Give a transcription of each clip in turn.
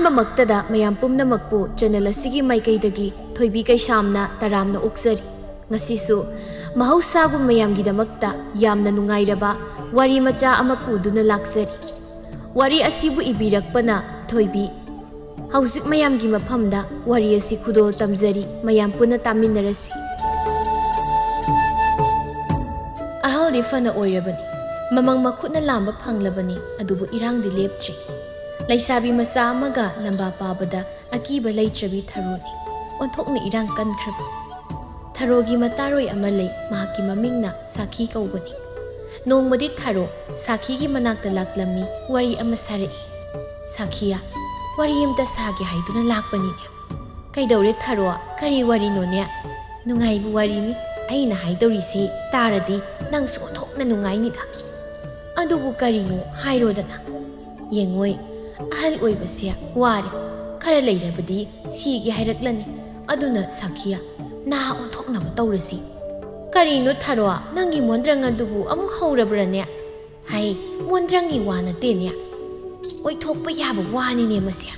ꯑꯍꯥꯟꯕꯃꯛꯇꯗ ꯃꯌꯥꯝ ꯄꯨꯝꯅꯃꯛꯄꯨ ꯆꯦꯅꯦꯜ ꯑꯁꯤꯒꯤ ꯃꯥꯏꯀꯩꯗꯒꯤ ꯊꯣꯏꯕꯤ ꯀꯩꯁꯥꯝꯅ ꯇꯔꯥꯝꯅ ꯑꯣꯛꯆꯔꯤ꯫ ꯉꯁꯤꯁꯨ ꯃꯍꯧꯁꯥꯒꯨꯝ ꯃꯌꯥꯝꯒꯤꯗꯃꯛꯇ ꯌꯥꯝꯅ ꯅꯨꯡꯉꯥꯏꯔꯕ ꯋꯥꯔꯤ ꯃꯆꯥ ꯑꯃ ꯄꯨꯗꯨꯅ ꯂꯥꯛꯆꯔꯤ꯫ ꯋꯥꯔꯤ ꯑꯁꯤꯕꯨ ꯏꯕꯤꯔꯛꯄꯅ ꯊꯣꯏꯕꯤ꯫ ꯍꯧꯖꯤꯛ ꯃꯌꯥꯝꯒꯤ ꯃꯐꯝꯗ ꯋꯥꯔꯤ ꯑꯁꯤ ꯈꯨꯗꯣꯜ ꯇꯝꯖꯔꯤ, ꯃꯌꯥꯝ ꯄꯨꯟꯅ ꯇꯥꯃꯤꯟꯅꯔꯁꯤ꯫ ꯑꯍꯜꯗꯤ ꯐꯅ ꯑꯣꯏꯔꯕꯅꯤ, ꯃꯃꯪ ꯃꯈꯨꯠꯅ ꯂꯥꯝꯕ ꯐꯪꯂꯕꯅꯤ, ꯑꯗꯨꯕꯨ ꯏꯔꯥꯡꯗꯤ ꯂꯦꯞꯇ꯭ꯔꯤ꯫ ꯂꯩꯁꯥꯕꯤ ꯃꯆꯥ ꯑꯃꯒ ꯂꯝꯕꯥ ꯄꯥꯕꯗ ꯑꯀꯤꯕ ꯂꯩꯇ꯭ꯔꯕꯤ ꯊꯔꯣꯅꯤ, ꯑꯣꯟꯊꯣꯛꯅ ꯏꯔꯥꯡ ꯀꯟꯈ꯭ꯔꯕꯤ꯫ ꯊꯔꯣꯒꯤ ꯃꯇꯥꯔꯣꯏ ꯑꯃ ꯂꯩ, ꯃꯍꯥꯛꯀꯤ ꯃꯃꯤꯡꯅ ꯁꯥꯈꯤ ꯀꯧꯕꯅꯤ꯫ ꯅꯣꯡꯃꯗꯤ ꯊꯔꯣ ꯁꯥꯈꯤꯒꯤ ꯃꯅꯥꯛꯇ ꯂꯥꯛꯂꯝꯃꯤ, ꯋꯥꯔꯤ ꯑꯃ ꯁꯥꯔꯛꯏ꯫ ꯁꯥꯈꯤꯌꯥ, ꯋꯥꯔꯤ ꯑꯃꯇ ꯁꯥꯒꯦ ꯍꯥꯏꯗꯨꯅ ꯂꯥꯛꯄꯅꯤꯅꯦ꯫ ꯀꯩꯗꯧꯔꯦ ꯊꯔꯣ, ꯀꯔꯤ ꯋꯥꯔꯤꯅꯣꯅꯦ? ꯅꯨꯡꯉꯥꯏꯕ ꯋꯥꯔꯤꯅꯤ, ꯑꯩꯅ ꯍꯥꯏꯗꯧꯔꯤꯁꯤ ꯇꯥꯔꯗꯤ ꯅꯪꯁꯨ ꯑꯣꯟꯊꯣꯛꯅ ꯅꯨꯡꯉꯥꯏꯅꯤꯗ꯫ ꯑꯗꯨꯕꯨ ꯀꯔꯤꯅꯣ ꯍꯥꯏꯔꯣꯗꯅ꯫ ꯌꯦꯡꯉꯣꯏ, ꯑꯍꯜ ꯑꯣꯏꯕꯁꯦ ꯋꯥꯔꯦ, ꯈꯔ ꯂꯩꯔꯕꯗꯤ ꯁꯤꯒꯦ ꯍꯥꯏꯔꯛꯂꯅꯤ, ꯑꯗꯨꯅ ꯁꯥꯈꯤꯌꯥ ꯅꯍꯥ ꯑꯣꯟꯊꯣꯛꯅꯕ ꯇꯧꯔꯁꯤ꯫ ꯀꯔꯤꯅꯣ ꯊꯔꯣ, ꯅꯪꯒꯤ ꯃꯣꯟꯗ꯭ꯔꯪ ꯑꯗꯨꯕꯨ ꯑꯃꯨꯛ ꯍꯧꯔꯕ꯭ꯔꯅꯦ? ꯍꯩ, ꯃꯣꯟꯗ꯭ꯔꯪꯒꯤ ꯋꯥ ꯅꯠꯇꯦꯅꯦ, ꯑꯣꯏꯊꯣꯛꯄ ꯌꯥꯕ ꯋꯥꯅꯤꯅꯦ ꯃꯁꯦ꯫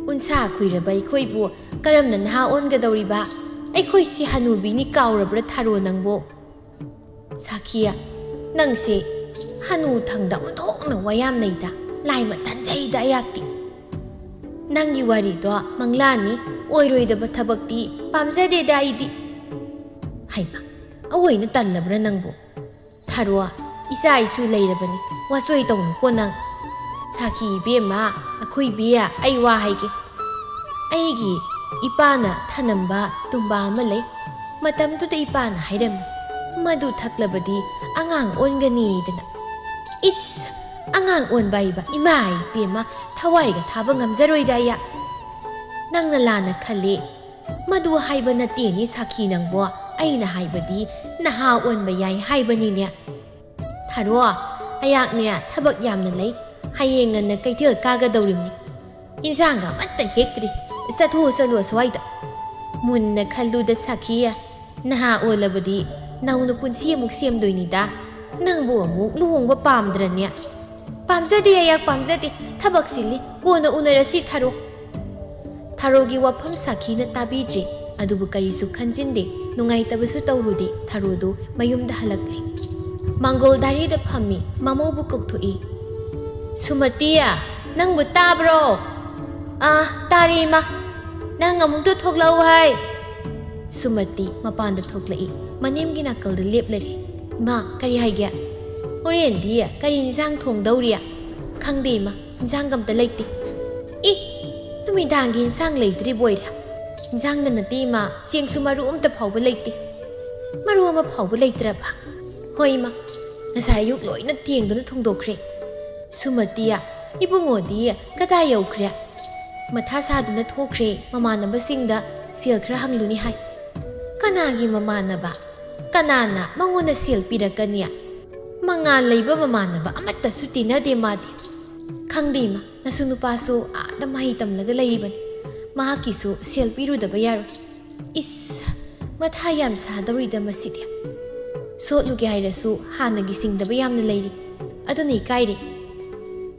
ꯎꯟꯁꯥ ꯈꯨꯏꯔꯕ ꯑꯩꯈꯣꯏꯕꯨ ꯀꯔꯝꯅ ꯅꯍꯥ ꯑꯣꯟꯒꯗꯧꯔꯤꯕ? ꯑꯩꯈꯣꯏꯁꯤ ꯍꯅꯨꯕꯤꯅꯤ ꯀꯥꯎꯔꯕ꯭ꯔꯥ ꯊꯔꯣ ꯅꯪꯕꯨ? ꯁꯥꯈꯤꯌꯥ, ꯅꯪꯁꯦ ꯍꯅꯨ ꯊꯪꯗ ꯑꯣꯟꯊꯣꯛꯅ ꯋꯥꯌꯥꯝꯅꯩꯗ, ꯂꯥꯏꯃ ꯇꯟꯖꯩꯗ ꯑꯩꯍꯥꯛꯇꯤ꯫ ꯅꯪꯒꯤ ꯋꯥꯔꯤꯗꯣ ꯃꯪꯂꯥꯟꯅꯤ, ꯑꯣꯏꯔꯣꯏꯗꯕ ꯊꯕꯛꯇꯤ ꯄꯥꯝꯖꯗꯦꯗ ꯑꯩꯗꯤ꯫ ꯍꯩꯃ, ꯑꯑꯣꯏꯅ ꯇꯜꯂꯕ꯭ꯔꯥ ꯅꯪꯕꯨ? ꯊꯔꯣ, ꯏꯆꯥ ꯏꯁꯨ ꯂꯩꯔꯕꯅꯤ, ꯋꯥꯆꯣꯏ ꯇꯧꯅꯨꯀꯣ ꯅꯪ꯫ ꯁꯥꯈꯤ ꯏꯕꯦꯝꯃ, ꯑꯈꯣꯏꯕꯤ, ꯑꯩ ꯋꯥ ꯍꯥꯏꯒꯦ꯫ ꯑꯩꯒꯤ ꯏꯄꯥꯅ ꯊꯅꯝꯕ ꯇꯨꯝꯕꯥ ꯑꯃ ꯂꯩ꯫ ꯃꯇꯝꯗꯨꯗ ꯏꯄꯥꯅ ꯍꯥꯏꯔꯝꯃꯤ, ꯃꯗꯨ ꯊꯛꯂꯕꯗꯤ ꯑꯉꯥꯡ ꯑꯣꯟꯒꯅꯤꯗꯅ꯫ ꯏꯁ, ꯑꯉꯥꯡ ꯑꯣꯟꯕ ꯍꯥꯏꯕ, ꯏꯃꯥ ꯏꯕꯦꯝꯃ, ꯊꯋꯥꯏꯒ ꯊꯥꯕ ꯉꯝꯖꯔꯣꯏꯗ ꯑꯩꯌꯥ꯫ ꯅꯪꯅ ꯂꯥꯟꯅ ꯈꯜꯂꯤ, ꯃꯗꯨ ꯍꯥꯏꯕ ꯅꯠꯇꯦꯅꯦ ꯁꯥꯈꯤ ꯅꯪꯕꯣ, ꯑꯩꯅ ꯍꯥꯏꯕꯗꯤ ꯅꯍꯥ ꯑꯣꯟꯕ ꯌꯥꯏ ꯍꯥꯏꯕꯅꯤꯅꯦ꯫ ꯊꯔꯣ, ꯑꯩꯍꯥꯛꯅꯦ ꯊꯕꯛ ꯌꯥꯝꯅ ꯂꯩ, ꯍꯌꯦꯡ ꯉꯟꯅ ꯀꯩꯊꯦꯜ ꯀꯥꯒꯗꯧꯔꯤꯕꯅꯤ꯫ ꯏꯟꯁꯥꯡꯒ ꯑꯃꯠꯇ ꯍꯦꯛꯇ꯭ꯔꯤ, ꯆꯠꯊꯣꯛ ꯆꯠꯂꯣ ꯑꯁ꯭ꯋꯥꯏꯗ꯫ ꯃꯨꯟꯅ ꯈꯜꯂꯨꯗ ꯁꯥꯈꯤꯌꯥ, ꯅꯍꯥ ꯑꯣꯜꯂꯕꯗꯤ ꯅꯧꯅ ꯄꯨꯟꯁꯤ ꯑꯃꯨꯛ ꯁꯦꯝꯗꯣꯏꯅꯤꯗ꯫ ꯅꯪꯕꯨ ꯑꯃꯨꯛ ꯂꯨꯍꯣꯡꯕ ꯄꯥꯝꯗ꯭ꯔꯅꯦ? ꯄꯥꯝꯖꯗꯦ ꯑꯩꯍꯥꯛ ꯄꯥꯝꯖꯗꯦ, ꯊꯕꯛ ꯆꯤꯜꯂꯤ, ꯀꯣꯟꯅ ꯎꯅꯔꯁꯤ ꯊꯔꯣ꯫ ꯊꯔꯣꯒꯤ ꯋꯥꯐꯝ ꯁꯥꯈꯤꯅ ꯇꯥꯕꯤꯗ꯭ꯔꯤ, ꯑꯗꯨꯕꯨ ꯀꯔꯤꯁꯨ ꯈꯟꯖꯤꯟꯗꯦ, ꯅꯨꯡꯉꯥꯏꯇꯕꯁꯨ ꯇꯧꯔꯨꯗꯦ꯫ ꯊꯔꯣꯗꯨ ꯃꯌꯨꯝꯗ ꯍꯜꯂꯛꯂꯦ꯫ ꯃꯥꯡꯒꯣꯜ ꯗꯥꯏꯔꯤꯗ ꯐꯝꯃꯤ, ꯃꯃꯧꯕꯨ ꯀꯧꯊꯣꯛꯏ꯫ ꯁꯨꯃꯇꯤ, ꯅꯪꯕꯨ ꯇꯥꯕ꯭ꯔꯣ? ꯇꯥꯔꯦ ꯏꯃꯥ, ꯅꯪ ꯑꯃꯨꯛꯇ ꯊꯣꯛꯂꯛꯎ ꯍꯥꯏ꯫ ꯁꯨꯃꯇꯤ ꯃꯄꯥꯟꯗ ꯊꯣꯛꯂꯛꯏ, ꯃꯅꯦꯝꯒꯤ ꯅꯥꯀꯜꯗ ꯂꯦꯞꯂꯔꯦ꯫ ꯏꯃꯥ, ꯀꯔꯤ ꯍꯥꯏꯒꯦ? ꯍꯣꯔꯦꯟꯗꯤ ꯀꯔꯤ ꯏꯟꯁꯥꯡ ꯊꯣꯡꯗꯧꯔꯤ? ꯈꯪꯗꯦ ꯏꯃꯥ, ꯏꯟꯁꯥꯡꯒ ꯑꯝꯇ ꯂꯩꯇꯦ꯫ ꯏ, ꯅꯨꯃꯤꯗꯥꯡꯒꯤ ꯏꯟꯁꯥꯡ ꯂꯩꯇ꯭ꯔꯤꯕ ꯑꯣꯏꯔꯦ? ꯏꯟꯁꯥꯡꯗ ꯅꯠꯇꯦ ꯏꯃꯥ, ꯆꯦꯡꯁꯨ ꯃꯔꯨ ꯑꯝꯇ ꯐꯥꯎꯕ ꯂꯩꯇꯦ꯫ ꯃꯔꯨ ꯑꯃ ꯐꯥꯎꯕ ꯂꯩꯇ꯭ꯔꯕ? ꯍꯣꯏ ꯏꯃꯥ, ꯉꯁꯥꯏ ꯑꯌꯨꯛ ꯂꯣꯏꯅ ꯇꯦꯡꯗꯨꯅ ꯊꯣꯡꯗꯣꯛꯈ꯭ꯔꯦ꯫ ꯁꯨꯃꯇꯤ, ꯏꯕꯨꯡꯉꯣꯗꯤ ꯀꯗꯥꯏ ꯌꯧꯈ꯭ꯔꯦ? ꯃꯊꯥ ꯁꯥꯗꯨꯅ ꯊꯣꯛꯈ꯭ꯔꯦ, ꯃꯃꯥꯟꯅꯕꯁꯤꯡꯗ ꯁꯦꯜ ꯈꯔ ꯍꯪꯂꯨꯅꯤ ꯍꯥꯏ꯫ ꯀꯅꯥꯒꯤ ꯃꯃꯥꯟꯅꯕ? ꯀꯅꯥꯅ ꯃꯉꯣꯟꯗ ꯁꯦꯜ ꯄꯤꯔꯛꯀꯅꯤ? ꯃꯉꯥꯜ ꯂꯩꯕ ꯃꯃꯥꯟꯅꯕ ꯑꯃꯠꯇꯁꯨ ꯇꯤꯟꯅꯗꯦ ꯃꯥꯗꯤ꯫ ꯈꯪꯗꯦ ꯏꯃꯥ, ꯅꯁꯨ ꯅꯨꯄꯥꯁꯨ ꯑꯥꯗ ꯃꯍꯩ ꯇꯝꯂꯒ ꯂꯩꯔꯤꯕꯅꯤ, ꯃꯍꯥꯛꯀꯤꯁꯨ ꯁꯦꯜ ꯄꯤꯔꯨꯗꯕ ꯌꯥꯔꯣꯏ꯫ ꯏꯁ, ꯃꯊꯥ ꯌꯥꯝ ꯁꯥꯗꯧꯔꯤꯗ ꯃꯁꯤꯗꯤ꯫ ꯁꯣꯠꯂꯨꯒꯦ ꯍꯥꯏꯔꯁꯨ ꯍꯥꯟꯅꯒꯤ ꯁꯤꯡꯗꯕ ꯌꯥꯝꯅ ꯂꯩꯔꯤ, ꯑꯗꯨꯅ ꯏꯀꯥꯏꯔꯦ꯫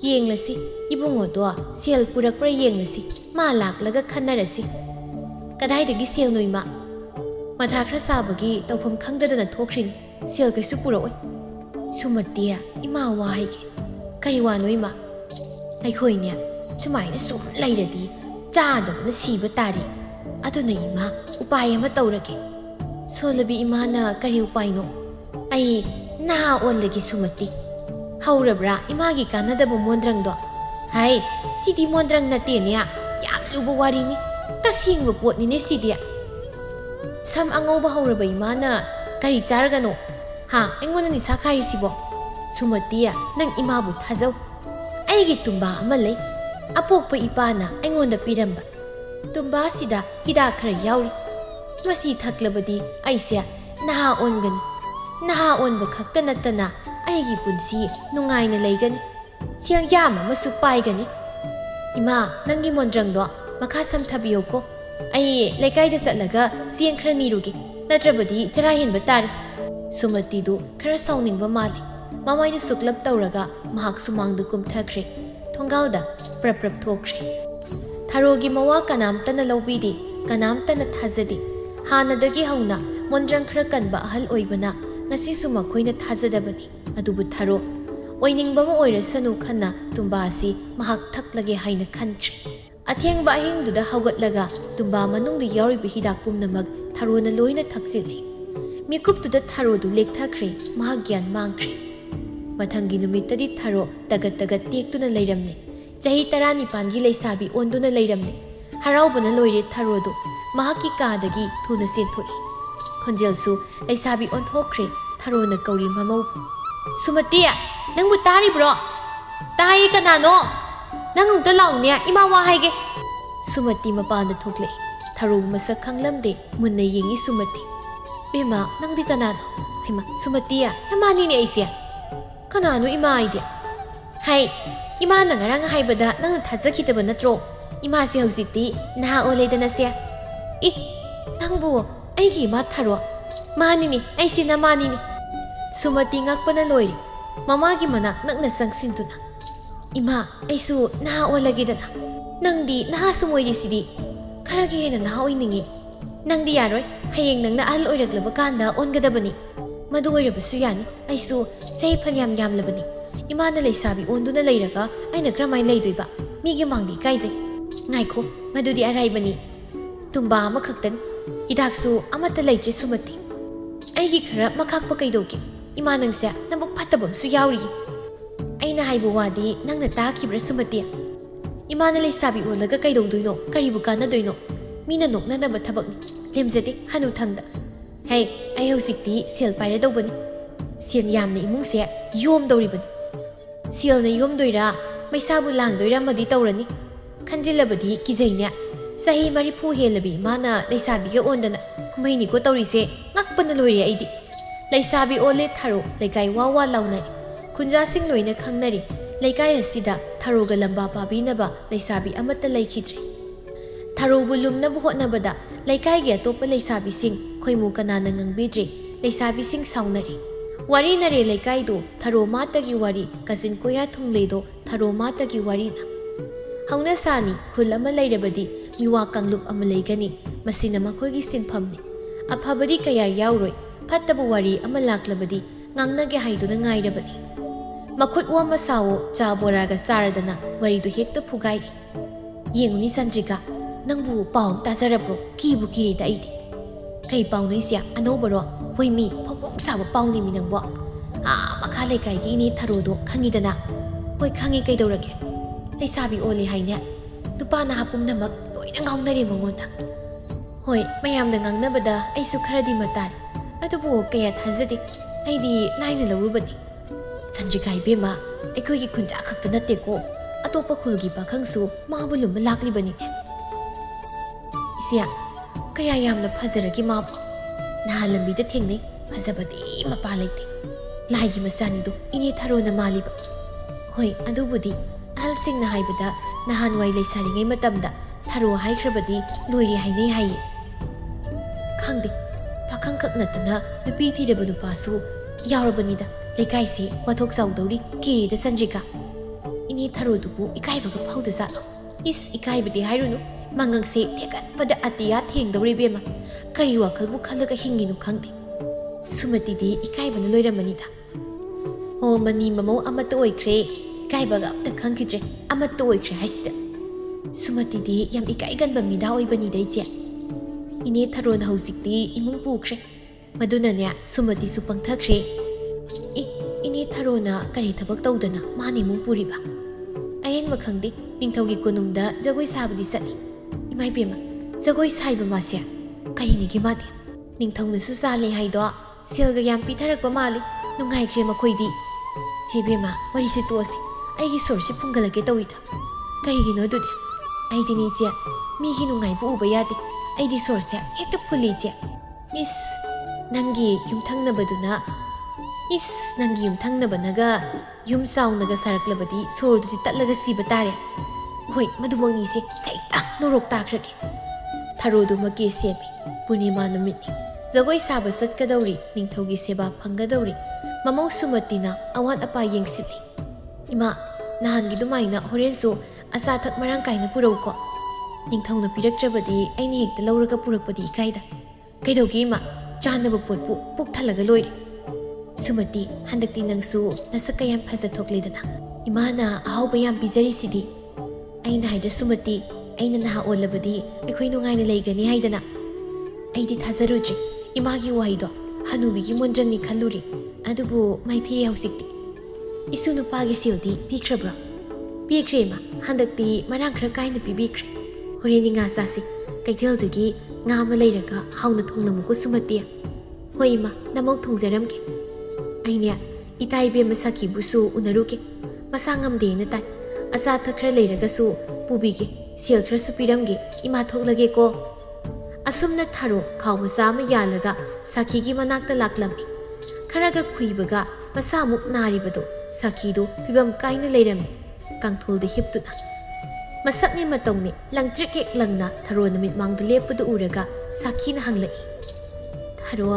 ꯌꯦꯡꯂꯁꯤ, ꯏꯕꯨꯡꯉꯣꯗꯣ ꯁꯦල් ꯄꯨꯔꯛꯄ꯭ꯔꯥ ꯌꯦꯡꯂꯁꯤ, ꯃꯥ ꯂꯥꯛꯂꯒ ꯈꯟꯅꯔꯁꯤ꯫ ꯀꯗꯥꯏꯗꯒꯤ ꯁꯦꯜꯅꯣ ꯏꯃꯥ? ꯃꯊꯥ ꯈꯔ ꯁꯥꯕꯒꯤ ꯇꯧꯐꯝ ꯈꯪꯗꯗꯅ ꯊꯣꯛꯈ꯭ꯔꯤꯅꯤ, ꯁꯦꯜ ꯀꯩꯁꯨ ꯄꯨꯔꯛꯑꯣꯏ꯫ ꯁꯨꯃꯇꯤ, ꯏꯃꯥ ꯋꯥ ꯍꯥꯏꯒꯦ꯫ ꯀꯔꯤ ꯋꯥꯅꯣ ꯏꯃꯥ? ꯑꯩꯈꯣꯏꯅꯦ ꯁꯨꯃꯥꯏꯅ ꯁꯨꯝ ꯂꯩꯔꯗꯤ ꯆꯥꯗꯕꯅ ꯁꯤꯕ ꯇꯥꯔꯦ, ꯑꯗꯨꯅ ꯏꯃꯥ ꯎꯄꯥꯏ ꯑꯃ ꯇꯧꯔꯒꯦ꯫ ꯁꯣꯜꯂꯕꯤ ꯏꯃꯥꯅ ꯀꯔꯤ ꯎꯄꯥꯏꯅꯣ? ꯑꯩ ꯅꯍꯥ ꯑꯣꯜꯂꯒꯦ ꯁꯨꯃꯇꯤ꯫ ꯍꯧꯔꯕ꯭ꯔꯥ ꯏꯃꯥꯒꯤ ꯀꯥꯟꯅꯗꯕ ꯃꯣꯟꯗ꯭ꯔꯪꯗꯣ? ꯍꯥꯏ, ꯁꯤꯗꯤ ꯃꯣꯟꯗ꯭ꯔꯪ ꯅꯠꯇꯦꯅꯦ, ꯌꯥꯝ ꯂꯨꯕ ꯋꯥꯔꯤꯅꯤ, ꯇꯁꯦꯡꯕ ꯄꯣꯠꯅꯤꯅꯦ ꯁꯤꯗꯤ꯫ ꯁꯝ ꯑꯉꯧꯕ ꯍꯧꯔꯕ ꯏꯃꯥꯅ ꯀꯔꯤ ꯆꯥꯔꯒꯅꯣ? ꯑꯩꯉꯣꯟꯗ ꯅꯤꯁꯥ ꯈꯥꯏꯔꯤꯁꯤꯕꯣ? ꯁꯨꯃꯇꯤ, ꯅꯪ ꯏꯃꯥꯕꯨ ꯊꯥꯖꯧ꯫ ꯑꯩꯒꯤ ꯇꯨꯝꯕꯥ ꯑꯃ ꯂꯩ, ꯑꯄꯣꯛꯄ ꯏꯄꯥꯅ ꯑꯩꯉꯣꯟꯗ ꯄꯤꯔꯝꯕ꯫ ꯇꯨꯝꯕꯥꯁꯤꯗ ꯍꯤꯗꯥꯛ ꯈꯔ ꯌꯥꯎꯔꯤ, ꯃꯁꯤ ꯊꯛꯂꯕꯗꯤ ꯑꯩꯁꯦ ꯅꯍꯥ ꯑꯣꯟꯒꯅꯤ꯫ ꯅꯍꯥ ꯑꯣꯟꯕ ꯈꯛꯇ ꯅꯠꯇꯅ ꯑꯩꯒꯤ ꯄꯨꯟꯁꯤ ꯅꯨꯡꯉꯥꯏꯅ ꯂꯩꯒꯅꯤ, ꯁꯦꯜ ꯌꯥꯝ ꯑꯃꯁꯨ ꯄꯥꯏꯒꯅꯤ꯫ ꯏꯃꯥ, ꯅꯪꯒꯤ ꯃꯣꯟꯗ꯭ꯔꯪꯗꯣ ꯃꯈꯥ ꯁꯝꯊꯕꯤꯌꯨꯀꯣ, ꯑꯩ ꯂꯩꯀꯥꯏꯗ ꯆꯠꯂꯒ ꯆꯦꯡ ꯈꯔ ꯅꯤꯔꯨꯒꯦ, ꯅꯠꯇ꯭ꯔꯕꯗꯤ ꯆꯔꯥ ꯍꯦꯟꯕ ꯇꯥꯔꯦ꯫ ꯁꯨꯃꯇꯤꯗꯨ ꯈꯔ ꯁꯥꯎꯅꯤꯡꯕ ꯃꯥꯜꯂꯤ, ꯃꯃꯥꯏꯗꯨ ꯁꯨꯛꯂꯞ ꯇꯧꯔꯒ ꯃꯍꯥꯛ ꯁꯨꯃꯥꯡꯗ ꯀꯨꯝꯊꯈ꯭ꯔꯦ, ꯊꯣꯡꯒꯥꯜꯗ ꯄ꯭ꯔꯞ ꯄ꯭ꯔꯞ ꯊꯣꯛꯈ꯭ꯔꯦ꯫ Tharogi mawa kanamtana laubidi, kanamtana thazadi. Hanadagi hauna mondrang khara kanba ahal oibana ngasisu makoina thazadabani. Adubu Tharo oiningbama oirasanu khanna tumba asi mahak thaklage haina khanchri. Athengba ahingduda haugatlaga tumba manungdu yauriba hidak pumnamak Tharona loina thaksilli. Mikuptuda Tharodu lekthakre mahak gyan mangkre. Mathangi numittadi Tharo tagat tektuna leiramne. Chahi 19 gi leisabi onduna leiramne. Haraubana loire Tharodu mahaki kadagi thuna senthoi. Khonjelsu leisabi onthokre Tharona kauri mamau. Sumatiya, nangbu taribro? Tai kanano? Nangungta laungnya ima wa haige. Sumati mapanda thokle. Tharo masak khanglamde munna yengi Sumati. Bema nangdi kanano? Hima Sumatiya, namani ni aisya. Kanano ima idea? Hai, ima nangarang haibada nang thazakitaba natro. Ima si hauzikti naha oledana siya. Nangbu aigi ma Tharo. Mani ni, aisi na mani ni. Sumati ngakpana loiri. Mamagi manak nakna sangsintuna. Ima, aisu naha olagidana. Nangdi naha sumoyri sidi. Karagi hena naha oiningi. Nangdi yaroi, hayeng nang na ahal oiraglaba kanda ongadabani. Madu oirabasu yani, aisu say panyam yamlabani. Ima na leisabi onduna leiraga, aina kramay leidoiba. Migi mangdi kaise. Ngaiko, madudi araibani. Tumba makaktan, idaksu amata leitri Sumati. Aigi khara makakpa kaidoki. Ima nangsa nabuk patabam su yauri. Aina haibu wadi nangna takibra Sumati. Ima na leisabi olaga kaidoduino, karibu kanadoino. Mina noknanaba thabakni. Lemjade hanu thangda. Hey, ai hausikti sel paira dawbani. Sel yamna imungse yom dawribani. Sel na yom doira, maisabu lang doira madi tawrani. Khanjilabadi kizainya. Sahi marifu helabi mana leisabiga ondana. Kumaini ko tawrise ngakpana loire aidi. Leisabi ole Tharo leikai wawa launai. Kunja sing loina khangnari. Leikai asida Tharo ga lamba pabinaba leisabi amata leikhidri. Tharo bulumna buhotnabada leikai gi atopa leisabi sing khoimu kanana ngangbidri. Leisabi sing saunari. Wari nare leikai do Tharo mata gi wari kasin koya thungleido Tharo mata gi wari na. Hauna sani khul ama leirabadi miwa kanglup ama leigani masina makhoigi sinphamni. Aphabadi kaya yauroi Fattabu wari ama laklabadi ngangnage haiduna ngairabani. Makhut wa masawo cha boraga saradana waridu hekta phugai. Yenguni Sanjika nangbu paum tazarabro kibu kiri da ide. Kai pauni sia anobaro hoimi phobong sawa pauni minangbo. Makhale kai gi ni Tharodo khangidana. Hoi khangi kaidorage. Leisabi ole haine. Tupana hapum namak loina ngaungnari mangonda. Hoi mayamna ngangnabada aisu kharadi matari. Adubu kaya thazadi aidi laina lawrubani. Sanjika ibema aikoigi khunja khakta natte ko atopa khulgi pakhangsu mabulum laklibani ne. Isia kaya yamna phazaragi mabu nahalambida thengnei phazabadi mapa laite. Laigi masanido ini Tharona maliba. Hoi adubudi ahalsingna haibada nahanwai leisaringai matamda Tharo haikrabadi loiri hainei haye. Khangde Pakhang kak natana nupi thiraba nupasu yaurabanida leikai se wathok saudori kiri da Sanjika. Ini Tharo dubu ikaibaga phauda zalo. Is ikaibadi hairunu mangang se thekat pada atiya thengdori bema. Kari wakhalbu khalaga hinginu khangde. Sumati di ikaibana loiramanida. O mani mamau amata oikre ikaibaga amta khangkidre amata oikre haisida. Sumati di yam ikaiganba mida oibanida ije. Ini Tharona hausikti imung pukre. Madunanya Sumati su pangthakre. Ini Tharona kari thabak tawdana mani mung puriba. Ayen makhangde ningthaugi konungda jagoi sabadi sani. Imai bema jagoi saiba masya kaini gi mati. Ningthauna su sale haido selga yam pitharakba mali nungai kre makhoidi. Chebema wari se tosi aigi sorsi pungalage tawida. Karigino dude aidini je migi nungai bu uba yade. Aidi sorse hekta phuli je. Nangi yumthangnabaduna nangi yumthangnabanaga yum saunaga saraklabadi sordudi tatlaga siba tare. Hoi madumangni se saita norok takrake. Tharodu make semi Purnima numitni. Jagoi saba satkadauri ningthaugi seba phangadauri. Mamau Sumatina awat apa yengsili. Ima nahangi dumaina horensu asa thak marang kaina purau ko. ꯅꯤꯡꯊꯧꯅ ꯄꯤꯔꯛꯇ꯭ꯔꯕꯗꯤ ꯑꯩꯅ ꯍꯦꯛꯇ ꯂꯧꯔꯒ ꯄꯨꯔꯛꯄꯗꯤ ꯏꯀꯥꯏꯗ ꯀꯩꯗꯧꯒꯦ ꯏꯃꯥ ꯆꯥꯅꯕ ꯄꯣꯠꯄꯨ ꯄꯨꯛ ꯊꯜꯂꯒ ꯂꯣꯏꯔꯦ ꯁꯨꯃꯇꯤ ꯍꯟꯗꯛꯇꯤ ꯅꯪꯁꯨ ꯅꯁꯛ ꯀꯌꯥꯝ ꯐꯖꯊꯣꯛꯂꯦꯗꯅ ꯏꯃꯥꯅ ꯑꯍꯥꯎꯕ ꯌꯥꯝ ꯄꯤꯖꯔꯤꯁꯤꯗꯤ ꯑꯩꯅ ꯍꯥꯏꯗ꯭ꯔ ꯁꯨꯃꯇꯤ ꯑꯩꯅ ꯅꯍꯥ ꯑꯣꯜꯂꯕꯗꯤ ꯑꯩꯈꯣꯏ ꯅꯨꯡꯉꯥꯏꯅ ꯂꯩꯒꯅꯤ ꯍꯥꯏꯗꯅ ꯑꯩꯗꯤ ꯊꯥꯖꯔꯨꯗ꯭ꯔꯦ ꯏꯃꯥꯒꯤ ꯋꯥꯍꯩꯗꯣ ꯍꯅꯨꯕꯤꯒꯤ ꯃꯣꯟꯗ꯭ꯔꯪꯅꯤ ꯈꯜꯂꯨꯔꯦ ꯑꯗꯨꯕꯨ ꯃꯥꯏꯊꯤꯔꯦ ꯍꯧꯖꯤꯛꯇꯤ ꯏꯁꯨ ꯅꯨꯄꯥꯒꯤ ꯁꯦꯜꯗꯤ ꯄꯤꯈ꯭ꯔꯕ꯭ꯔꯣ ꯄꯤꯈ꯭ꯔꯦ ꯏꯃꯥ ꯍꯟꯗꯛꯇꯤ ꯃꯔꯥꯡ ꯈꯔ ꯀꯥꯏꯅ ꯄꯤꯕꯤꯈ꯭ꯔꯦ ꯍꯣꯔꯦꯟꯗꯤ ꯉꯥ ꯆꯥꯁꯤ ꯀꯩꯊꯦꯜꯗꯒꯤ ꯉꯥ ꯑꯃ ꯂꯩꯔꯒ ꯍꯥꯎꯅ ꯊꯣꯡꯂꯝꯃꯨꯀꯣ ꯁꯨꯃꯇꯤ ꯍꯣꯏ ꯏꯃꯥ ꯅꯃꯧ ꯊꯣꯡꯖꯔꯝꯒꯦ ꯑꯩꯅꯦ ꯏꯇꯥ ꯏꯕꯦꯝꯃ ꯁꯈꯤꯕꯨꯁꯨ ꯎꯅꯔꯨꯒꯦ ꯃꯁꯥ ꯉꯝꯗꯦꯅ ꯇꯥꯏ ꯑꯆꯥ ꯑꯊꯛ ꯈꯔ ꯂꯩꯔꯒꯁꯨ ꯄꯨꯕꯤꯒꯦ ꯁꯦꯜ ꯈꯔꯁꯨ ꯄꯤꯔꯝꯒꯦ ꯏꯃꯥ ꯊꯣꯛꯂꯒꯦꯀꯣ ꯑꯁꯨꯝꯅ ꯊꯥꯔꯣ ꯈꯥꯎ ꯃꯆꯥ ꯑꯃ ꯌꯥꯜꯂꯒ ꯁꯈꯤꯒꯤ ꯃꯅꯥꯛꯇ ꯂꯥꯛꯂꯝꯃꯤ ꯈꯔꯒ ꯈꯨꯏꯕꯒ ꯃꯁꯥꯃꯨꯛ ꯅꯥꯔꯤꯕꯗꯣ ꯁꯈꯤꯗꯣ ꯐꯤꯕꯝ ꯀꯥꯏꯅ ꯂꯩꯔꯝꯃꯤ ꯀꯥꯡꯊꯣꯜꯗ ꯍꯤꯞꯇꯨꯅ ꯃꯁꯛꯅꯤ ꯃꯇꯧꯅꯤ ꯂꯪꯇ꯭ꯔꯤꯛ ꯍꯦꯛ ꯂꯪꯅ ꯊꯔꯣ ꯅꯨꯃꯤꯠ ꯃꯥꯡꯗ ꯂꯦꯞꯄꯗꯨ ꯎꯔꯒ ꯁꯈꯤꯅ ꯍꯪꯂꯛꯏ ꯊꯔꯣ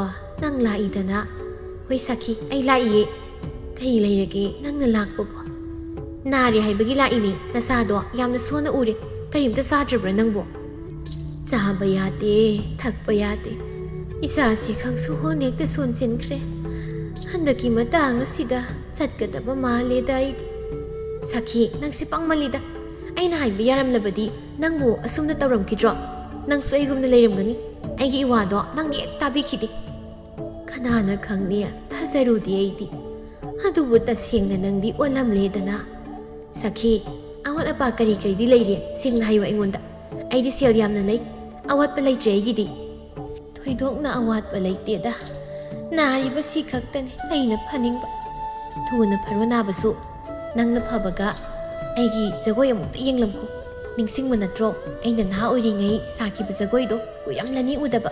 ꯅꯪ ꯂꯥꯛꯏꯗꯅ ꯍꯣꯏ ꯁꯈꯤ ꯑꯩ ꯂꯥꯛꯏꯌꯦ ꯀꯔꯤ ꯂꯩꯔꯒꯦ ꯅꯪꯅ ꯂꯥꯛꯄꯕꯣ ꯅꯥꯔꯦ ꯍꯥꯏꯕꯒꯤ ꯂꯥꯛꯏꯅꯤ ꯅꯁꯥꯗꯣ ꯌꯥꯝꯅ ꯁꯣꯟꯅ ꯎꯔꯦ ꯀꯔꯤꯝꯇ ꯆꯥꯗ꯭ꯔꯕ꯭ꯔꯥ ꯅꯪꯕꯣ ꯆꯥꯕ ꯌꯥꯗꯦ ꯊꯛꯄ ꯌꯥꯗꯦ ꯏꯁꯥꯁꯤ ꯈꯪꯁꯣꯟ ꯍꯦꯛꯇ ꯁꯣꯟꯖꯤꯟꯈ꯭ꯔꯦ ꯍꯟꯗꯛꯀꯤ ꯃꯇꯥꯡ ꯑꯁꯤꯗ ꯆꯠꯀꯗꯕ ꯃꯥꯜꯂꯦꯗ ꯑꯩꯗꯤ ꯁꯈꯤ ꯅꯪꯁꯤ ꯄꯪꯃꯜꯂꯤꯗ ꯑꯩꯅ ꯍꯥꯏꯕ ꯌꯥꯔꯝꯂꯕꯗꯤ ꯅꯪꯕꯨ ꯑꯁꯨꯝꯅ ꯇꯧꯔꯝꯈꯤꯗ꯭ꯔꯣ ꯅꯪꯁꯨ ꯑꯩꯒꯨꯝꯅ ꯂꯩꯔꯝꯒꯅꯤ ꯑꯩꯒꯤ ꯏꯋꯥꯗꯣ ꯅꯪ ꯍꯦꯛ ꯇꯥꯕꯤꯈꯤꯗꯦ ꯀꯅꯥꯅ ꯈꯪꯅꯤ ꯊꯥꯖꯔꯨꯗꯦ ꯑꯩꯗꯤ ꯑꯗꯨꯕꯨ ꯇꯁꯦꯡꯅ ꯅꯪꯗꯤ ꯑꯣꯜꯂꯝꯂꯦꯗꯅ ꯁꯈꯤ ꯑꯋꯥꯠ ꯑꯄꯥ ꯀꯔꯤ ꯀꯔꯤꯗꯤ ꯂꯩꯔꯦ ꯁꯦꯡꯅ ꯍꯥꯏꯌꯨ ꯑꯩꯉꯣꯟꯗ ꯑꯩꯗꯤ ꯁꯦꯜ ꯌꯥꯝꯅ ꯂꯩ ꯑꯋꯥꯠꯄ ꯂꯩꯇ꯭ꯔꯦ ꯑꯩꯒꯤꯗꯤ ꯊꯣꯏꯗꯣꯛꯅ ꯑꯋꯥꯠꯄ ꯂꯩꯇꯦꯗ ꯅꯥꯔꯤꯕꯁꯤ ꯈꯛꯇꯅꯤ ꯑꯩꯅ ꯐꯅꯤꯡꯕ ꯊꯨꯅ ꯐꯔꯣ ꯅꯥꯕꯁꯨ ꯅꯪꯅ ꯐꯕꯒ ꯑꯩꯒꯤ ꯖꯒꯣꯏ ꯑꯃꯨꯛꯇ ꯌꯦꯡꯂꯝꯈꯣ ꯅꯤꯡꯁꯤꯡꯕ ꯅꯠꯇ꯭ꯔꯣ ꯑꯩꯅ ꯅꯍꯥ ꯑꯣꯏꯔꯤꯉꯩ ꯁꯥꯈꯤꯕ ꯖꯒꯣꯏꯗꯣ ꯀꯨꯏꯔꯝꯂꯅꯤ ꯎꯗꯕ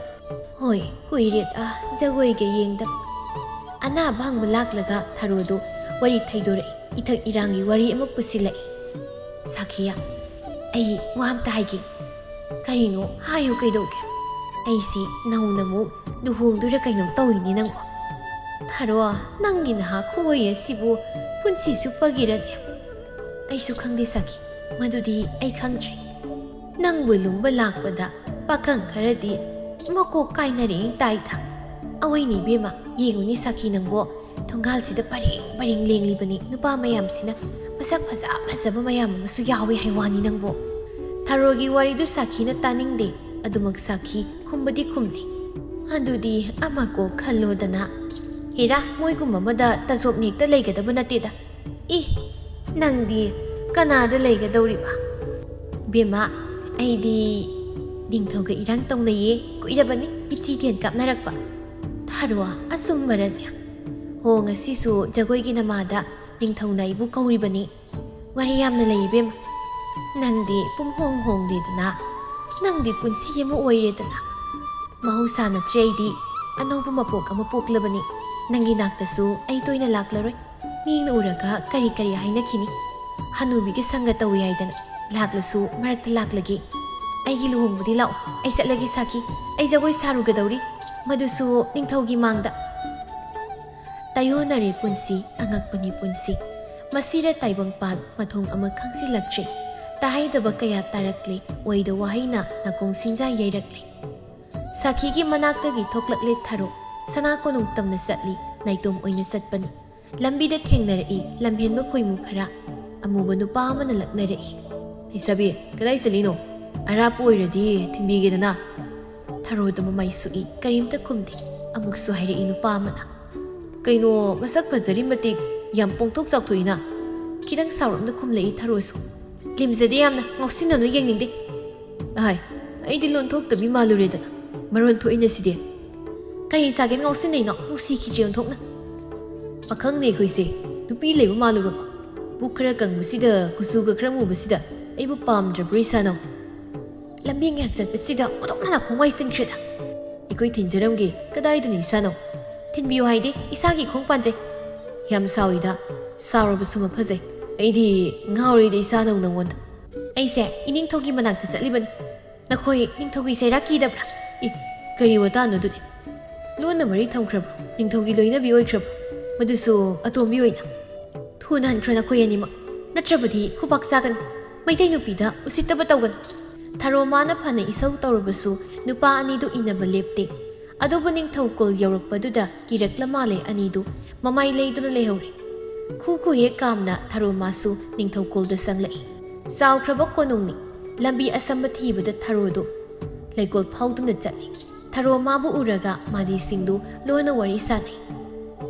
ꯍꯣꯏ ꯀꯨꯏꯔꯦꯗ ꯖꯒꯣꯏꯒ ꯌꯦꯡꯗꯕ ꯑꯅꯥꯕ ꯍꯪꯕ ꯂꯥꯛꯂꯒ ꯊꯔꯣꯗꯣ ꯋꯥꯔꯤ ꯊꯩꯗꯣꯔꯛꯏ ꯏꯊꯛ ꯏꯔꯥꯡꯒꯤ ꯋꯥꯔꯤ ꯑꯃ ꯄꯨꯁꯤꯜꯂꯛꯏ ꯁꯈꯤꯌꯥ ꯑꯩ ꯋꯥ ꯑꯝꯇ ꯍꯥꯏꯒꯦ ꯀꯔꯤꯅꯣ ꯍꯥꯏꯌꯨ ꯀꯩꯗꯧꯒꯦ ꯑꯩꯁꯤ ꯅꯧꯅ ꯑꯃꯨꯛ ꯂꯨꯍꯣꯡꯗꯣꯏꯔꯥ ꯀꯩꯅꯣꯝ ꯇꯧꯏꯅꯤ ꯅꯪꯕꯣ ꯊꯔꯣ ꯅꯪꯒꯤ ꯅꯍꯥ ꯈꯨꯑꯣꯏ ꯑꯁꯤꯕꯨ ꯄꯨꯟꯁꯤ ꯆꯨꯞꯄꯒꯤꯔꯅꯦ ꯑꯩꯁꯨ ꯈꯪꯗꯦ ꯁꯈꯤ ꯃꯗꯨꯗꯤ ꯑꯩ ꯈꯪꯗ꯭ꯔꯦ ꯅꯪꯕꯨ ꯂꯨꯝꯕ ꯂꯥꯛꯄꯗ ꯄꯥꯈꯪ ꯈꯔꯗꯤ ꯃꯀꯣꯛ ꯀꯥꯏꯅꯔꯦ ꯇꯥꯏꯗ ꯑꯋꯣꯏꯅꯤ ꯏꯕꯦꯝꯃ ꯌꯦꯡꯉꯨꯅꯤ ꯁꯈꯤ ꯅꯪꯕꯣ ꯊꯣꯡꯒꯥꯜꯁꯤꯗ ꯄꯔꯦꯡ ꯄꯔꯦꯡ ꯂꯦꯡꯂꯤꯕꯅꯤ ꯅꯨꯄꯥ ꯃꯌꯥꯝꯁꯤꯅ ꯃꯁꯛ ꯐꯖ ꯐꯖꯕ ꯃꯌꯥꯝ ꯑꯃꯁꯨ ꯌꯥꯎꯏ ꯍꯥꯏꯋꯥꯅꯤ ꯅꯪꯕꯣ ꯊꯔꯣꯒꯤ ꯋꯥꯔꯤꯗꯨ ꯁꯈꯤꯅ ꯇꯥꯅꯤꯡꯗꯦ ꯑꯗꯨꯃꯛ ꯁꯈꯤ ꯈꯨꯝꯕꯗꯤ ꯈꯨꯝꯂꯤ ꯑꯗꯨꯗꯤ ꯑꯃꯀꯣ ꯈꯜꯂꯣꯗꯅ ꯍꯦꯔꯥ ꯃꯣꯏꯒꯨꯝꯕ ꯑꯃꯗ ꯇꯖꯣꯞꯅ ꯍꯦꯛꯇ ꯂꯩꯒꯗꯕ ꯅꯠꯇꯦꯗ ꯏ ꯅꯪꯗꯤ ꯀꯅꯥꯗ ꯂꯩꯒꯗꯧꯔꯤꯕ ꯕꯦꯝꯃ ꯑꯩꯗꯤ ꯅꯤꯡꯊꯧꯒ ꯏꯔꯥꯡ ꯇꯧꯅꯩꯌꯦ ꯀꯨꯏꯔꯕꯅꯤ ꯏꯆꯤꯊꯦꯟ ꯀꯥꯞꯅꯔꯛꯄ ꯊꯔꯣ ꯑꯁꯨꯝꯕꯔꯅꯦ ꯍꯣ ꯉꯁꯤꯁꯨ ꯖꯒꯣꯏꯒꯤ ꯅꯃꯥꯗ ꯅꯤꯡꯊꯧꯅ ꯑꯩꯕꯨ ꯀꯧꯔꯤꯕꯅꯤ ꯋꯥꯔꯤ ꯌꯥꯝꯅ ꯂꯩ ꯏꯕꯦꯝꯃ ꯅꯪꯗꯤ ꯄꯨꯡꯍꯣꯡ ꯍꯣꯡꯗꯦꯗꯅ ꯅꯪꯗꯤ ꯄꯨꯟꯁꯤ ꯑꯃ ꯑꯣꯏꯔꯦꯗꯅ ꯃꯍꯧꯁꯥ ꯅꯠꯇ꯭ꯔꯦ ꯑꯩꯗꯤ ꯑꯅꯧꯕ ꯃꯄꯣꯛ ꯑꯃ ꯄꯣꯛꯂꯕꯅꯤ ꯅꯪꯒꯤ ꯅꯥꯛꯇꯁꯨ ꯑꯩ ꯇꯣꯏꯅ ꯂꯥꯛꯂꯔꯣꯏ ꯃꯤꯅ ꯎꯔꯒ ꯀꯔꯤ ꯀꯔꯤ ꯍꯥꯏꯅꯈꯤꯅꯤ ꯍꯅꯨꯕꯤꯒꯤ ꯁꯪꯒ ꯇꯧꯏ ꯍꯥꯏꯗꯅ ꯂꯥꯛꯂꯁꯨ ꯃꯔꯛꯇ ꯂꯥꯛꯂꯒꯦ ꯑꯩꯒꯤ ꯂꯨꯍꯣꯡꯕꯗꯤ ꯂꯥꯛꯑꯣ ꯑꯩ ꯆꯠꯂꯒꯦ ꯁꯈꯤ ꯑꯩ ꯖꯒꯣꯏ ꯁꯥꯔꯨꯒꯗꯧꯔꯤ ꯃꯗꯨꯁꯨ ꯅꯤꯡꯊꯧꯒꯤ ꯃꯥꯡꯗ ꯇꯥꯌꯣꯟꯅꯔꯦ ꯄꯨꯟꯁꯤ ꯑꯉꯛꯄꯅꯤ ꯄꯨꯟꯁꯤ ꯃꯁꯤꯔ ꯇꯥꯏꯕꯪꯄꯥꯟ ꯃꯊꯣꯡ ꯑꯃ ꯈꯪꯖꯤꯜꯂꯛꯇ꯭ꯔꯦ ꯇꯥꯍꯩꯗꯕ ꯀꯌꯥ ꯇꯥꯔꯛꯂꯦ ꯑꯣꯏꯗ ꯋꯥꯍꯩꯅ ꯅꯥꯀꯣꯡ ꯁꯤꯡꯖꯥ ꯌꯩꯔꯛꯂꯦ ꯁꯈꯤꯒꯤ ꯃꯅꯥꯛꯇꯒꯤ ꯊꯣꯛꯂꯛꯂꯦ ꯊꯔꯣ ꯁꯅꯥ ꯀꯣꯅꯨꯡ ꯇꯝꯅ ꯆꯠꯂꯤ ꯅꯥꯏꯇꯣꯝ ꯑꯣꯏꯅ ꯆꯠꯄꯅꯤ ꯂꯝꯕꯤꯗ ꯊꯦꯡꯅꯔꯛꯏ ꯂꯝꯍꯦꯟꯕ ꯈꯣꯏꯃꯨ ꯈꯔ ꯑꯃꯨꯕ ꯅꯨꯄꯥ ꯑꯃꯅ ꯂꯛꯅꯔꯛꯏ ꯂꯩꯁꯥꯕꯤ ꯀꯗꯥꯏ ꯆꯠꯂꯤꯅꯣ ꯑꯔꯥꯞꯄ ꯑꯣꯏꯔꯗꯤ ꯊꯤꯟꯕꯤꯒꯦꯗꯅ ꯊꯔꯣꯗ ꯃꯃꯥꯏ ꯁꯨꯛꯏ ꯀꯔꯤꯝꯇ ꯈꯨꯝꯗꯦ ꯑꯃꯨꯛꯁꯨ ꯍꯥꯏꯔꯛꯏ ꯅꯨꯄꯥ ꯑꯃꯅ ꯀꯩꯅꯣ ꯃꯁꯛ ꯐꯖꯔꯤ ꯃꯇꯤꯛ ꯌꯥꯝ ꯄꯣꯡꯊꯣꯛ ꯆꯥꯎꯊꯣꯛꯏꯅ ꯈꯤꯇꯪ ꯁꯥꯎꯔꯞꯅ ꯈꯨꯝꯂꯛꯏ ꯊꯔꯣꯁꯨ ꯂꯦꯝꯖꯗꯦ ꯌꯥꯝꯅ ꯉꯥꯎꯁꯤꯟꯅꯅꯨ ꯌꯦꯡꯅꯤꯡꯗꯦ ꯑꯍꯥꯏ ꯑꯩꯗꯤ ꯂꯣꯟꯊꯣꯛꯇꯕꯤ ꯃꯥꯜꯂꯨꯔꯦꯗꯅ ꯃꯔꯣꯟ ꯊꯣꯛꯏꯅ ꯁꯤꯗꯤ ꯀꯔꯤ ꯁꯥꯒꯦꯅ ꯉꯥꯎꯁꯤꯟꯅꯩꯅꯣ ꯅꯨꯡꯁꯤꯈꯤꯗ꯭ꯔꯦ ꯑꯣꯟꯊꯣꯛꯅ ꯄꯥꯈꯪꯅꯦ ꯑꯩꯈꯣꯏꯁꯦ ꯅꯨꯄꯤ ꯂꯩꯕ ꯃꯥꯜꯂꯨꯔꯕ ꯄꯨꯛ ꯈꯔ ꯀꯪꯕꯁꯤꯗ ꯀꯨꯆꯨꯒ ꯈꯔ ꯃꯨꯕꯁꯤꯗ ꯑꯩꯕꯨ ꯄꯥꯝꯗ꯭ꯔꯕ꯭ꯔꯣ ꯏꯁꯥꯅꯧ ꯂꯝꯕꯤ ꯉꯥꯏꯍꯥꯛ ꯆꯠꯄꯁꯤꯗ ꯑꯣꯟꯊꯣꯛꯅ ꯅꯥꯈꯣꯡ ꯋꯥꯏꯁꯤꯟꯈ꯭ꯔꯦꯗ ꯑꯩꯈꯣꯏ ꯊꯤꯟꯖꯔꯝꯒꯦ ꯀꯗꯥꯏꯗꯅꯣ ꯏꯁꯥꯅꯧ ꯊꯤꯟꯕꯤꯌꯨ ꯍꯥꯏꯗꯤ ꯏꯁꯥꯒꯤ ꯈꯣꯡ ꯄꯥꯟꯖꯩ ꯌꯥꯝ ꯁꯥꯎꯏꯗ ꯁꯥꯎꯔꯕꯁꯨ ꯃꯐꯖꯩ ꯑꯩꯗꯤ ꯉꯥꯎꯔꯤꯗ ꯏꯁꯥꯅꯧ ꯅꯪꯉꯣꯟꯗ ꯑꯩꯁꯦ ꯏꯅꯤꯡꯊꯧꯒꯤ ꯃꯅꯥꯛꯇ ꯆꯠꯂꯤꯕꯅꯤ ꯅꯈꯣꯏ ꯅꯤꯡꯊꯧꯒꯤ ꯁꯩꯔꯥꯛ ꯀꯤꯗꯕ꯭ꯔꯥ ꯏ ꯀꯔꯤ ꯋꯥꯇꯥꯅꯣ ꯑꯗꯨꯗꯤ ꯂꯣꯟꯅ ꯃꯔꯤ ꯊꯝꯈ꯭ꯔꯕ꯭ꯔꯣ ꯅꯤꯡꯊꯧꯒꯤ ꯂꯣꯏꯅꯕꯤ ꯑꯣꯏꯈ꯭ꯔꯕ꯭ꯔꯣ ꯃꯗꯨꯁꯨ ꯑꯇꯣꯝꯕꯤ ꯑꯣꯏꯅ ꯊꯨꯅ ꯍꯟꯈ꯭ꯔꯣ ꯅꯈꯣꯏ ꯑꯅꯤꯃꯛ ꯅꯠꯇ꯭ꯔꯕꯗꯤ ꯈꯨꯕꯥꯛ ꯆꯥꯒꯅꯤ ꯃꯩꯇꯩ ꯅꯨꯄꯤꯗ ꯎꯁꯤꯠꯇꯕ ꯇꯧꯒꯅꯨ ꯊꯔꯣ ꯃꯥꯅ ꯐꯅ ꯏꯁꯧ ꯇꯧꯔꯕꯁꯨ ꯅꯨꯄꯥ ꯑꯅꯤꯗꯨ ꯏꯟꯅꯕ ꯂꯦꯞꯇꯦ꯫ ꯑꯗꯨꯕꯨ ꯅꯤꯡꯊꯧꯀꯣꯜ ꯌꯧꯔꯛꯄꯗꯨꯗ ꯀꯤꯔꯛꯂ ꯃꯥꯜꯂꯦ ꯑꯅꯤꯗꯨ ꯃꯃꯥꯏ ꯂꯩꯗꯨꯅ ꯂꯩꯍꯧꯔꯦ꯫ ꯈꯨ ꯍꯦꯛ ꯀꯥꯝꯅ ꯊꯔꯣ ꯃꯥꯁꯨ ꯅꯤꯡꯊꯧꯀꯣꯜꯗ ꯆꯪꯂꯛꯏ꯫ ꯆꯥꯎꯈ꯭ꯔꯕ ꯀꯣꯅꯨꯡꯅꯤ꯫ ꯂꯝꯕꯤ ꯑꯁꯝꯕ ꯊꯤꯕꯗ ꯊꯔꯣꯗꯨ ꯂꯩꯀꯣꯜ ꯐꯥꯎꯗꯨꯅ ꯆꯠꯂꯤ꯫ ꯊꯔꯣ ꯃꯥꯕꯨ ꯎꯔꯒ ꯃꯥꯗꯤꯁꯤꯡꯗꯨ ꯂꯣꯟꯅ ꯋꯥꯔꯤ ꯁꯥꯟꯅꯩ꯫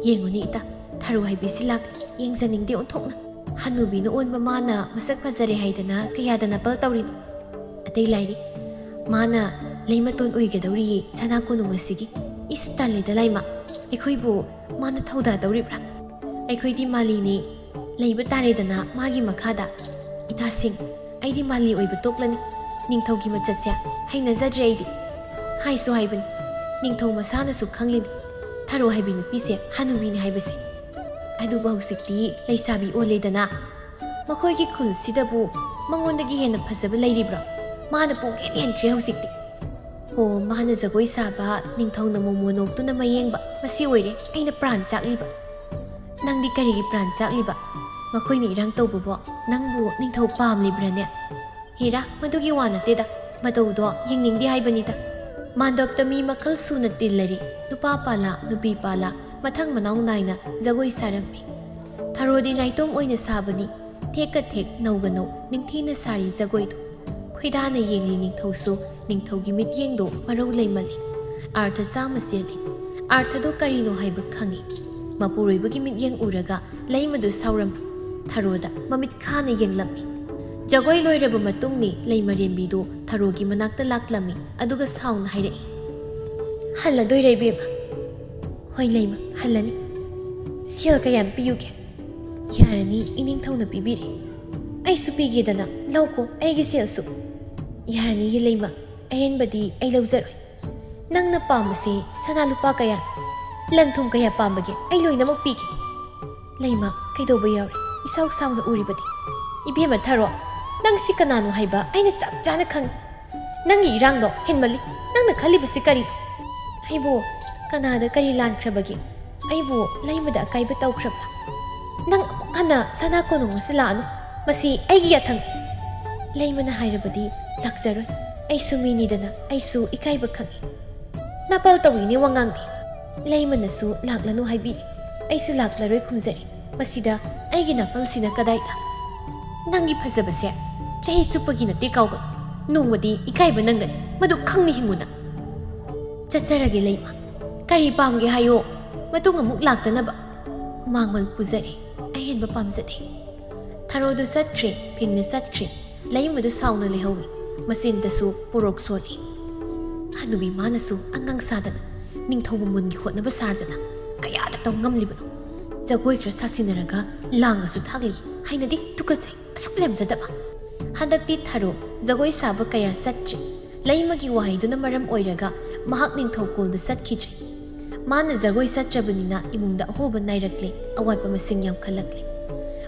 ꯌꯦꯡꯉꯨꯅꯤ ꯏꯇꯥ, ꯊꯔꯣ ꯍꯥꯏꯕꯤꯁꯤ ꯂꯥꯛꯂꯤ, ꯌꯦꯡꯖꯅꯤꯡꯗꯦ ꯑꯣꯟꯊꯣꯛꯅ꯫ ꯍꯅꯨꯕꯤꯅ ꯑꯣꯟꯕ ꯃꯥꯅ ꯃꯁꯛ ꯐꯖꯔꯦ ꯍꯥꯏꯗꯅ ꯀꯌꯥꯗ ꯅꯄꯜ ꯇꯧꯔꯤꯅꯣ꯫ ꯑꯇꯩ ꯂꯥꯏꯔꯤ ꯃꯥꯅ ꯂꯩꯃꯇꯣꯟ ꯑꯣꯏꯒꯗꯧꯔꯤꯌꯦ ꯁꯅꯥ ꯀꯣꯅꯨꯡ ꯑꯁꯤꯒꯤ꯫ ꯏꯁ ꯇꯜꯂꯦꯗ ꯂꯥꯏꯃ, ꯑꯩꯈꯣꯏꯕꯨ ꯃꯥꯅ ꯊꯧꯗꯥꯗꯧꯔꯤꯕ꯭ꯔꯥ? ꯑꯩꯈꯣꯏꯗꯤ ꯃꯥꯂꯤꯅꯤ, ꯂꯩꯕ ꯇꯥꯔꯦꯗꯅ ꯃꯥꯒꯤ ꯃꯈꯥꯗ꯫ ꯏꯇꯥꯁꯤꯡ, ꯑꯩꯗꯤ ꯃꯥꯂꯤ ꯑꯣꯏꯕ ꯇꯣꯛꯂꯅꯤ꯫ ꯅꯤꯡꯊꯧꯒꯤ ꯃꯆꯠꯁꯦ ꯍꯩꯅꯖꯗ꯭ꯔꯦ ꯑꯩꯗꯤ꯫ ꯍꯥꯏꯁꯨ ꯍꯥꯏꯕꯅꯤ, ꯅꯤꯡꯊꯧ ꯃꯁꯥꯅꯁꯨ ꯈꯪꯂꯤꯅꯤ ꯊꯔꯣ ꯍꯥꯏꯕꯤ ꯅꯨꯄꯤꯁꯦ ꯍꯅꯨꯕꯤꯅꯤ ꯍꯥꯏꯕꯁꯦ꯫ ꯑꯗꯨꯕꯨ ꯍꯧꯖꯤꯛꯇꯤ ꯂꯩꯁꯥꯕꯤ ꯑꯣꯜꯂꯦꯗꯅ꯫ ꯃꯈꯣꯏꯒꯤ ꯈꯨꯜꯁꯤꯗꯕꯨ ꯃꯉꯣꯟꯗꯒꯤ ꯍꯦꯟꯅ ꯐꯖꯕ ꯂꯩꯔꯤꯕ꯭ꯔꯣ? ꯃꯥꯅ ꯄꯨꯡꯍꯦꯟ ꯍꯦꯟꯈ꯭ꯔꯦ ꯍꯧꯖꯤꯛꯇꯤ꯫ ꯑꯣ, ꯃꯥꯅ ꯖꯒꯣꯏ ꯁꯥꯕ, ꯅꯤꯡꯊꯧꯅ ꯃꯣꯃꯣ ꯅꯣꯛꯇꯨꯅ ꯃꯌꯦꯡꯕ, ꯃꯁꯤ ꯑꯣꯏꯔꯦ ꯑꯩꯅ ꯄ꯭ꯔꯥꯟ ꯆꯥꯛꯂꯤꯕ꯫ ꯅꯪꯗꯤ ꯀꯔꯤꯒꯤ ꯄ꯭ꯔꯥꯟ ꯆꯥꯛꯂꯤꯕ? ꯃꯈꯣꯏꯅ ꯏꯔꯥꯡ ꯇꯧꯕꯕꯣ ꯅꯪꯕꯨ ꯅꯤꯡꯊꯧ ꯄꯥꯝꯂꯤꯕ꯭ꯔꯅꯦ? ꯍꯦꯔꯥ, ꯃꯗꯨꯒꯤ ꯋꯥ ꯅꯠꯇꯦꯗ, ꯃꯇꯧꯗꯣ ꯌꯦꯡꯅꯤꯡꯗꯦ ꯍꯥꯏꯕꯅꯤꯗ꯫ ꯃꯥꯟꯗꯞꯇ ꯃꯤ ꯃꯈꯜ ꯁꯨꯅ ꯇꯤꯜꯂꯔꯤ꯫ ꯅꯨꯄꯥ ꯄꯥꯂꯥ, ꯅꯨꯄꯤ ꯄꯥꯂꯥ ꯃꯊꯪ ꯃꯅꯥꯎ ꯅꯥꯏꯅ ꯖꯒꯣꯏ ꯁꯥꯔꯝꯃꯤ꯫ ꯊꯔꯣꯗꯤ ꯅꯥꯏꯇꯣꯝ ꯑꯣꯏꯅ ꯁꯥꯕꯅꯤ꯫ ꯊꯦꯛꯀ ꯊꯦꯛ, ꯅꯧꯒ ꯅꯧ, ꯅꯤꯡꯊꯤꯅ ꯁꯥꯔꯤ ꯖꯒꯣꯏꯗꯨ꯫ ꯈꯣꯏꯗꯥꯅ ꯌꯦꯡꯂꯤ ꯅꯤꯡꯊꯧꯁꯨ ꯅꯤꯡꯊꯧꯒꯤ ꯃꯤꯠꯌꯦꯡꯗꯣ ꯃꯔꯧ ꯂꯩꯃꯜꯂꯤ꯫ ꯑꯥꯔꯊ ꯆꯥꯝꯃ ꯆꯦꯜꯂꯤ꯫ ꯑꯥꯔꯊꯗꯣ ꯀꯔꯤꯅꯣ ꯍꯥꯏꯕ ꯈꯪꯏ꯫ ꯃꯄꯨꯔꯣꯏꯕꯒꯤ ꯃꯤꯠꯌꯦꯡ ꯎꯔꯒ ꯂꯩꯃꯗꯨ ꯁꯥꯎꯔꯝꯃꯤ꯫ ꯊꯔꯣꯗ ꯃꯃꯤꯠ ꯈꯥꯅ ꯌꯦꯡꯂꯝꯃꯤ꯫ ꯖꯒꯣꯏ ꯂꯣꯏꯔꯕ ꯃꯇꯨꯡꯅꯤ ꯂꯩꯃꯔꯦꯝꯕꯤꯗꯨ ꯊꯔꯣꯒꯤ ꯃꯅꯥꯛꯇ ꯂꯥꯛꯂꯝꯃꯤ꯫ ꯑꯗꯨꯒ ꯁꯥꯎꯅ ꯍꯥꯏꯔꯛꯏ, ꯍꯜꯂꯗꯣꯏꯔꯦ ꯏꯕꯦꯝꯃ? ꯍꯣꯏ ꯂꯩꯃ, ꯍꯜꯂꯅꯤ꯫ ꯁꯦꯜ ꯀꯌꯥꯝ ꯄꯤꯌꯨꯒꯦ? ꯌꯥꯔꯅꯤ, ꯏꯅꯤꯡꯊꯧꯅ ꯄꯤꯕꯤꯔꯤ꯫ ꯑꯩꯁꯨ ꯄꯤꯒꯦꯗꯅ, ꯂꯧꯀꯣ ꯑꯩꯒꯤ ꯁꯦꯜꯁꯨ꯫ ꯌꯥꯔꯅꯤꯌꯦ ꯂꯩꯃ, ꯑꯍꯦꯟꯕꯗꯤ ꯑꯩ ꯂꯧꯖꯔꯣꯏ꯫ ꯅꯪꯅ ꯄꯥꯝꯕꯁꯦ ꯁꯅꯥ ꯂꯨꯄꯥ ꯀꯌꯥ? ꯂꯟ ꯊꯨꯝ ꯀꯌꯥ ꯄꯥꯝꯕꯒꯦ? ꯑꯩ ꯂꯣꯏꯅꯃꯛ ꯄꯤꯒꯦ꯫ ꯂꯩꯃ, ꯀꯩꯗꯧꯕ ꯌꯥꯎꯔꯤ? ꯏꯁꯥꯎ ꯁꯥꯎꯅ ꯎꯔꯤꯕꯗꯤ? ꯏꯕꯦꯝꯃ ꯊꯔꯣ, ꯅꯪ ꯁꯤ ꯀꯅꯥꯅꯣ ꯍꯥꯏꯕ ꯑꯩꯅ ꯆꯞ ꯆꯥꯅ ꯈꯪꯏ꯫ ꯅꯪꯒꯤ ꯏꯔꯥꯡꯗꯣ ꯍꯦꯟꯃꯜꯂꯤ꯫ ꯅꯪꯅ ꯈꯜꯂꯤꯕꯁꯤ ꯀꯔꯤꯅꯣ? ꯑꯩꯕꯨ ꯀꯅꯥꯗ ꯀꯔꯤ ꯂꯥꯟꯈ꯭ꯔꯕꯒꯦ? ꯑꯩꯕꯨ ꯂꯩꯃꯗ ꯑꯀꯥꯏꯕ ꯇꯧꯈ꯭ꯔꯕ꯭ꯔꯥ? ꯅꯪ ꯑꯃꯨꯛ ꯍꯟꯅ ꯁꯅꯥ ꯀꯣꯅꯨꯡ ꯑꯁꯤ ꯂꯥꯛꯑꯅꯨ꯫ ꯃꯁꯤ ꯑꯩꯒꯤ ꯌꯥꯊꯪ꯫ ꯂꯩꯃꯅ ꯍꯥꯏꯔꯕꯗꯤ ꯂꯥꯛꯆꯔꯣꯏ꯫ ꯑꯩꯁꯨ ꯃꯤꯅꯤꯗꯅ, ꯑꯩꯁꯨ ꯏꯀꯥꯏꯕ ꯈꯪꯏ꯫ ꯅꯥꯄꯜ ꯇꯧꯏꯅꯦ ꯋꯥꯉꯥꯡꯗꯤ꯫ ꯂꯩꯃꯅꯁꯨ ꯂꯥꯛꯂꯅꯨ ꯍꯥꯏꯕꯤꯔꯤ꯫ ꯑꯩꯁꯨ ꯂꯥꯛꯂꯔꯣꯏ ꯈꯨꯝꯖꯔꯤ꯫ ꯃꯁꯤꯗ ꯑꯩꯒꯤ ꯅꯥꯄꯜꯁꯤꯅ ꯀꯗꯥꯏꯗ? ꯅꯪꯒꯤ ꯐꯖꯕꯁꯦ ꯆꯍꯤ ꯆꯨꯞꯄꯒꯤ ꯅꯠꯇꯦ ꯀꯥꯎꯒꯅꯨ꯫ ꯅꯣꯡꯃꯗꯤ ꯏꯀꯥꯏꯕ ꯅꯪꯒꯅꯤ, ꯃꯗꯨ ꯈꯪꯅꯤ ꯍꯤꯡꯉꯨꯅ꯫ ꯆꯠꯆꯔꯒꯦ ꯂꯩꯃ꯫ ꯀꯔꯤ ꯄꯥꯝꯒꯦ ꯍꯥꯏꯌꯣ, ꯃꯇꯨꯡ ꯑꯃꯨꯛ ꯂꯥꯛꯇꯅꯕ꯫ ꯃꯥꯡꯃꯜ ꯄꯨꯖꯔꯤ, ꯑꯍꯦꯟꯕ ꯄꯥꯝꯖꯗꯦ꯫ ꯊꯔꯣꯗꯨ ꯆꯠꯈ꯭ꯔꯦ, ꯐꯤꯡꯅ ꯆꯠꯈ꯭ꯔꯦ꯫ ꯂꯩꯃꯗꯨ ꯁꯥꯎꯅ ꯂꯩꯍꯧꯏ꯫ ꯃꯆꯤꯟꯗꯁꯨ ꯄꯣꯔꯣꯛ ꯁꯣꯜꯂꯤ꯫ ꯍꯅꯨꯕꯤ ꯃꯥꯅꯁꯨ ꯑꯉꯥꯡ ꯁꯥꯗꯅ, ꯅꯤꯡꯊꯧꯕꯨ ꯃꯨꯟꯒꯤ ꯍꯣꯠꯅꯕ ꯁꯥꯗꯅ ꯀꯌꯥꯗ ꯇꯧ ꯉꯝꯂꯤꯕꯅꯣ? ꯖꯒꯣꯏ ꯈꯔ ꯁꯥꯁꯤꯟꯅꯔꯒ ꯂꯥꯡꯉꯁꯨ ꯊꯥꯛꯂꯤ꯫ ꯍꯩꯅꯗꯤ, ꯇꯨꯀꯠꯆꯩ, ꯑꯁꯨꯛ ꯂꯦꯝꯖꯗꯕ꯫ ꯍꯟꯗꯛꯇꯤ ꯊꯔꯣ ꯖꯒꯣꯏ ꯁꯥꯕ ꯀꯌꯥ ꯆꯠꯇ꯭ꯔꯤ꯫ ꯂꯩꯃꯒꯤ ꯋꯥꯍꯩꯗꯨꯅ ꯃꯔꯝ ꯑꯣꯏꯔꯒ ꯃꯍꯥꯛ ꯅꯤꯡꯊꯧꯀꯣꯜꯗ ꯆꯠꯈꯤꯗ꯭ꯔꯦ꯫ ꯃꯥꯅ ꯖꯒꯣꯏ ꯆꯠꯇ꯭ꯔꯕꯅꯤꯅ ꯏꯃꯨꯡꯗ ꯑꯍꯣꯕ ꯅꯥꯏꯔꯛꯂꯦ, ꯑꯋꯥꯠꯄ ꯃꯁꯤꯡ ꯌꯥꯝꯈꯠꯂꯛꯂꯦ꯫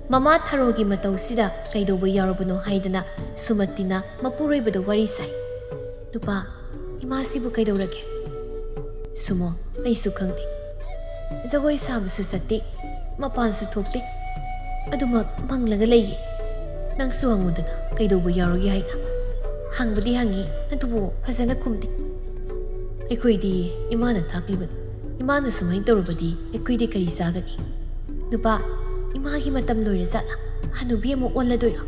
ꯃꯃꯥ ꯊꯔꯣꯒꯤ ꯃꯇꯧꯁꯤꯗ ꯀꯩꯗꯧꯕ ꯌꯥꯎꯔꯕꯅꯣ ꯍꯥꯏꯗꯅ ꯁꯨꯃꯇꯤꯅ ꯃꯄꯨꯔꯣꯏꯕꯗ ꯋꯥꯔꯤ ꯁꯥꯏ꯫ ꯅꯨꯄꯥ, ꯏꯃꯥꯁꯤꯕꯨ ꯀꯩꯗꯧꯔꯒꯦ? ꯁꯨꯃꯣ, ꯑꯩꯁꯨ ꯈꯪꯗꯦ꯫ ꯖꯒꯣꯏ ꯁꯥꯕꯁꯨ ꯆꯠꯇꯦ, ꯃꯄꯥꯟꯁꯨ ꯊꯣꯛꯇꯦ, ꯑꯗꯨꯃꯛ ꯃꯪꯂꯒ ꯂꯩꯌꯦ꯫ ꯅꯪꯁꯨ ꯍꯪꯉꯨꯗꯅ ꯀꯩꯗꯧꯕ ꯌꯥꯎꯔꯒꯦ ꯍꯥꯏꯅ꯫ ꯍꯪꯕꯗꯤ ꯍꯪꯉꯤ, ꯑꯗꯨꯕꯨ ꯐꯖꯅ ꯈꯨꯝꯗꯦ꯫ ꯑꯩꯈꯣꯏꯗꯤ ꯏꯃꯥꯅ ꯊꯥꯛꯂꯤꯕꯅꯤ꯫ ꯏꯃꯥꯅ ꯁꯨꯃꯥꯏꯅ ꯇꯧꯔꯕꯗꯤ ꯑꯩꯈꯣꯏꯗꯤ ꯀꯔꯤ ꯆꯥꯒꯅꯤ? ꯅꯨꯄꯥ, ꯏꯃꯥꯒꯤ ꯃꯇꯝ ꯂꯣꯏꯔꯖꯥꯠꯂꯥ? ꯍꯅꯨꯕꯤ ꯑꯃꯨꯛ ꯑꯣꯜꯂꯗꯣꯏꯔꯣ?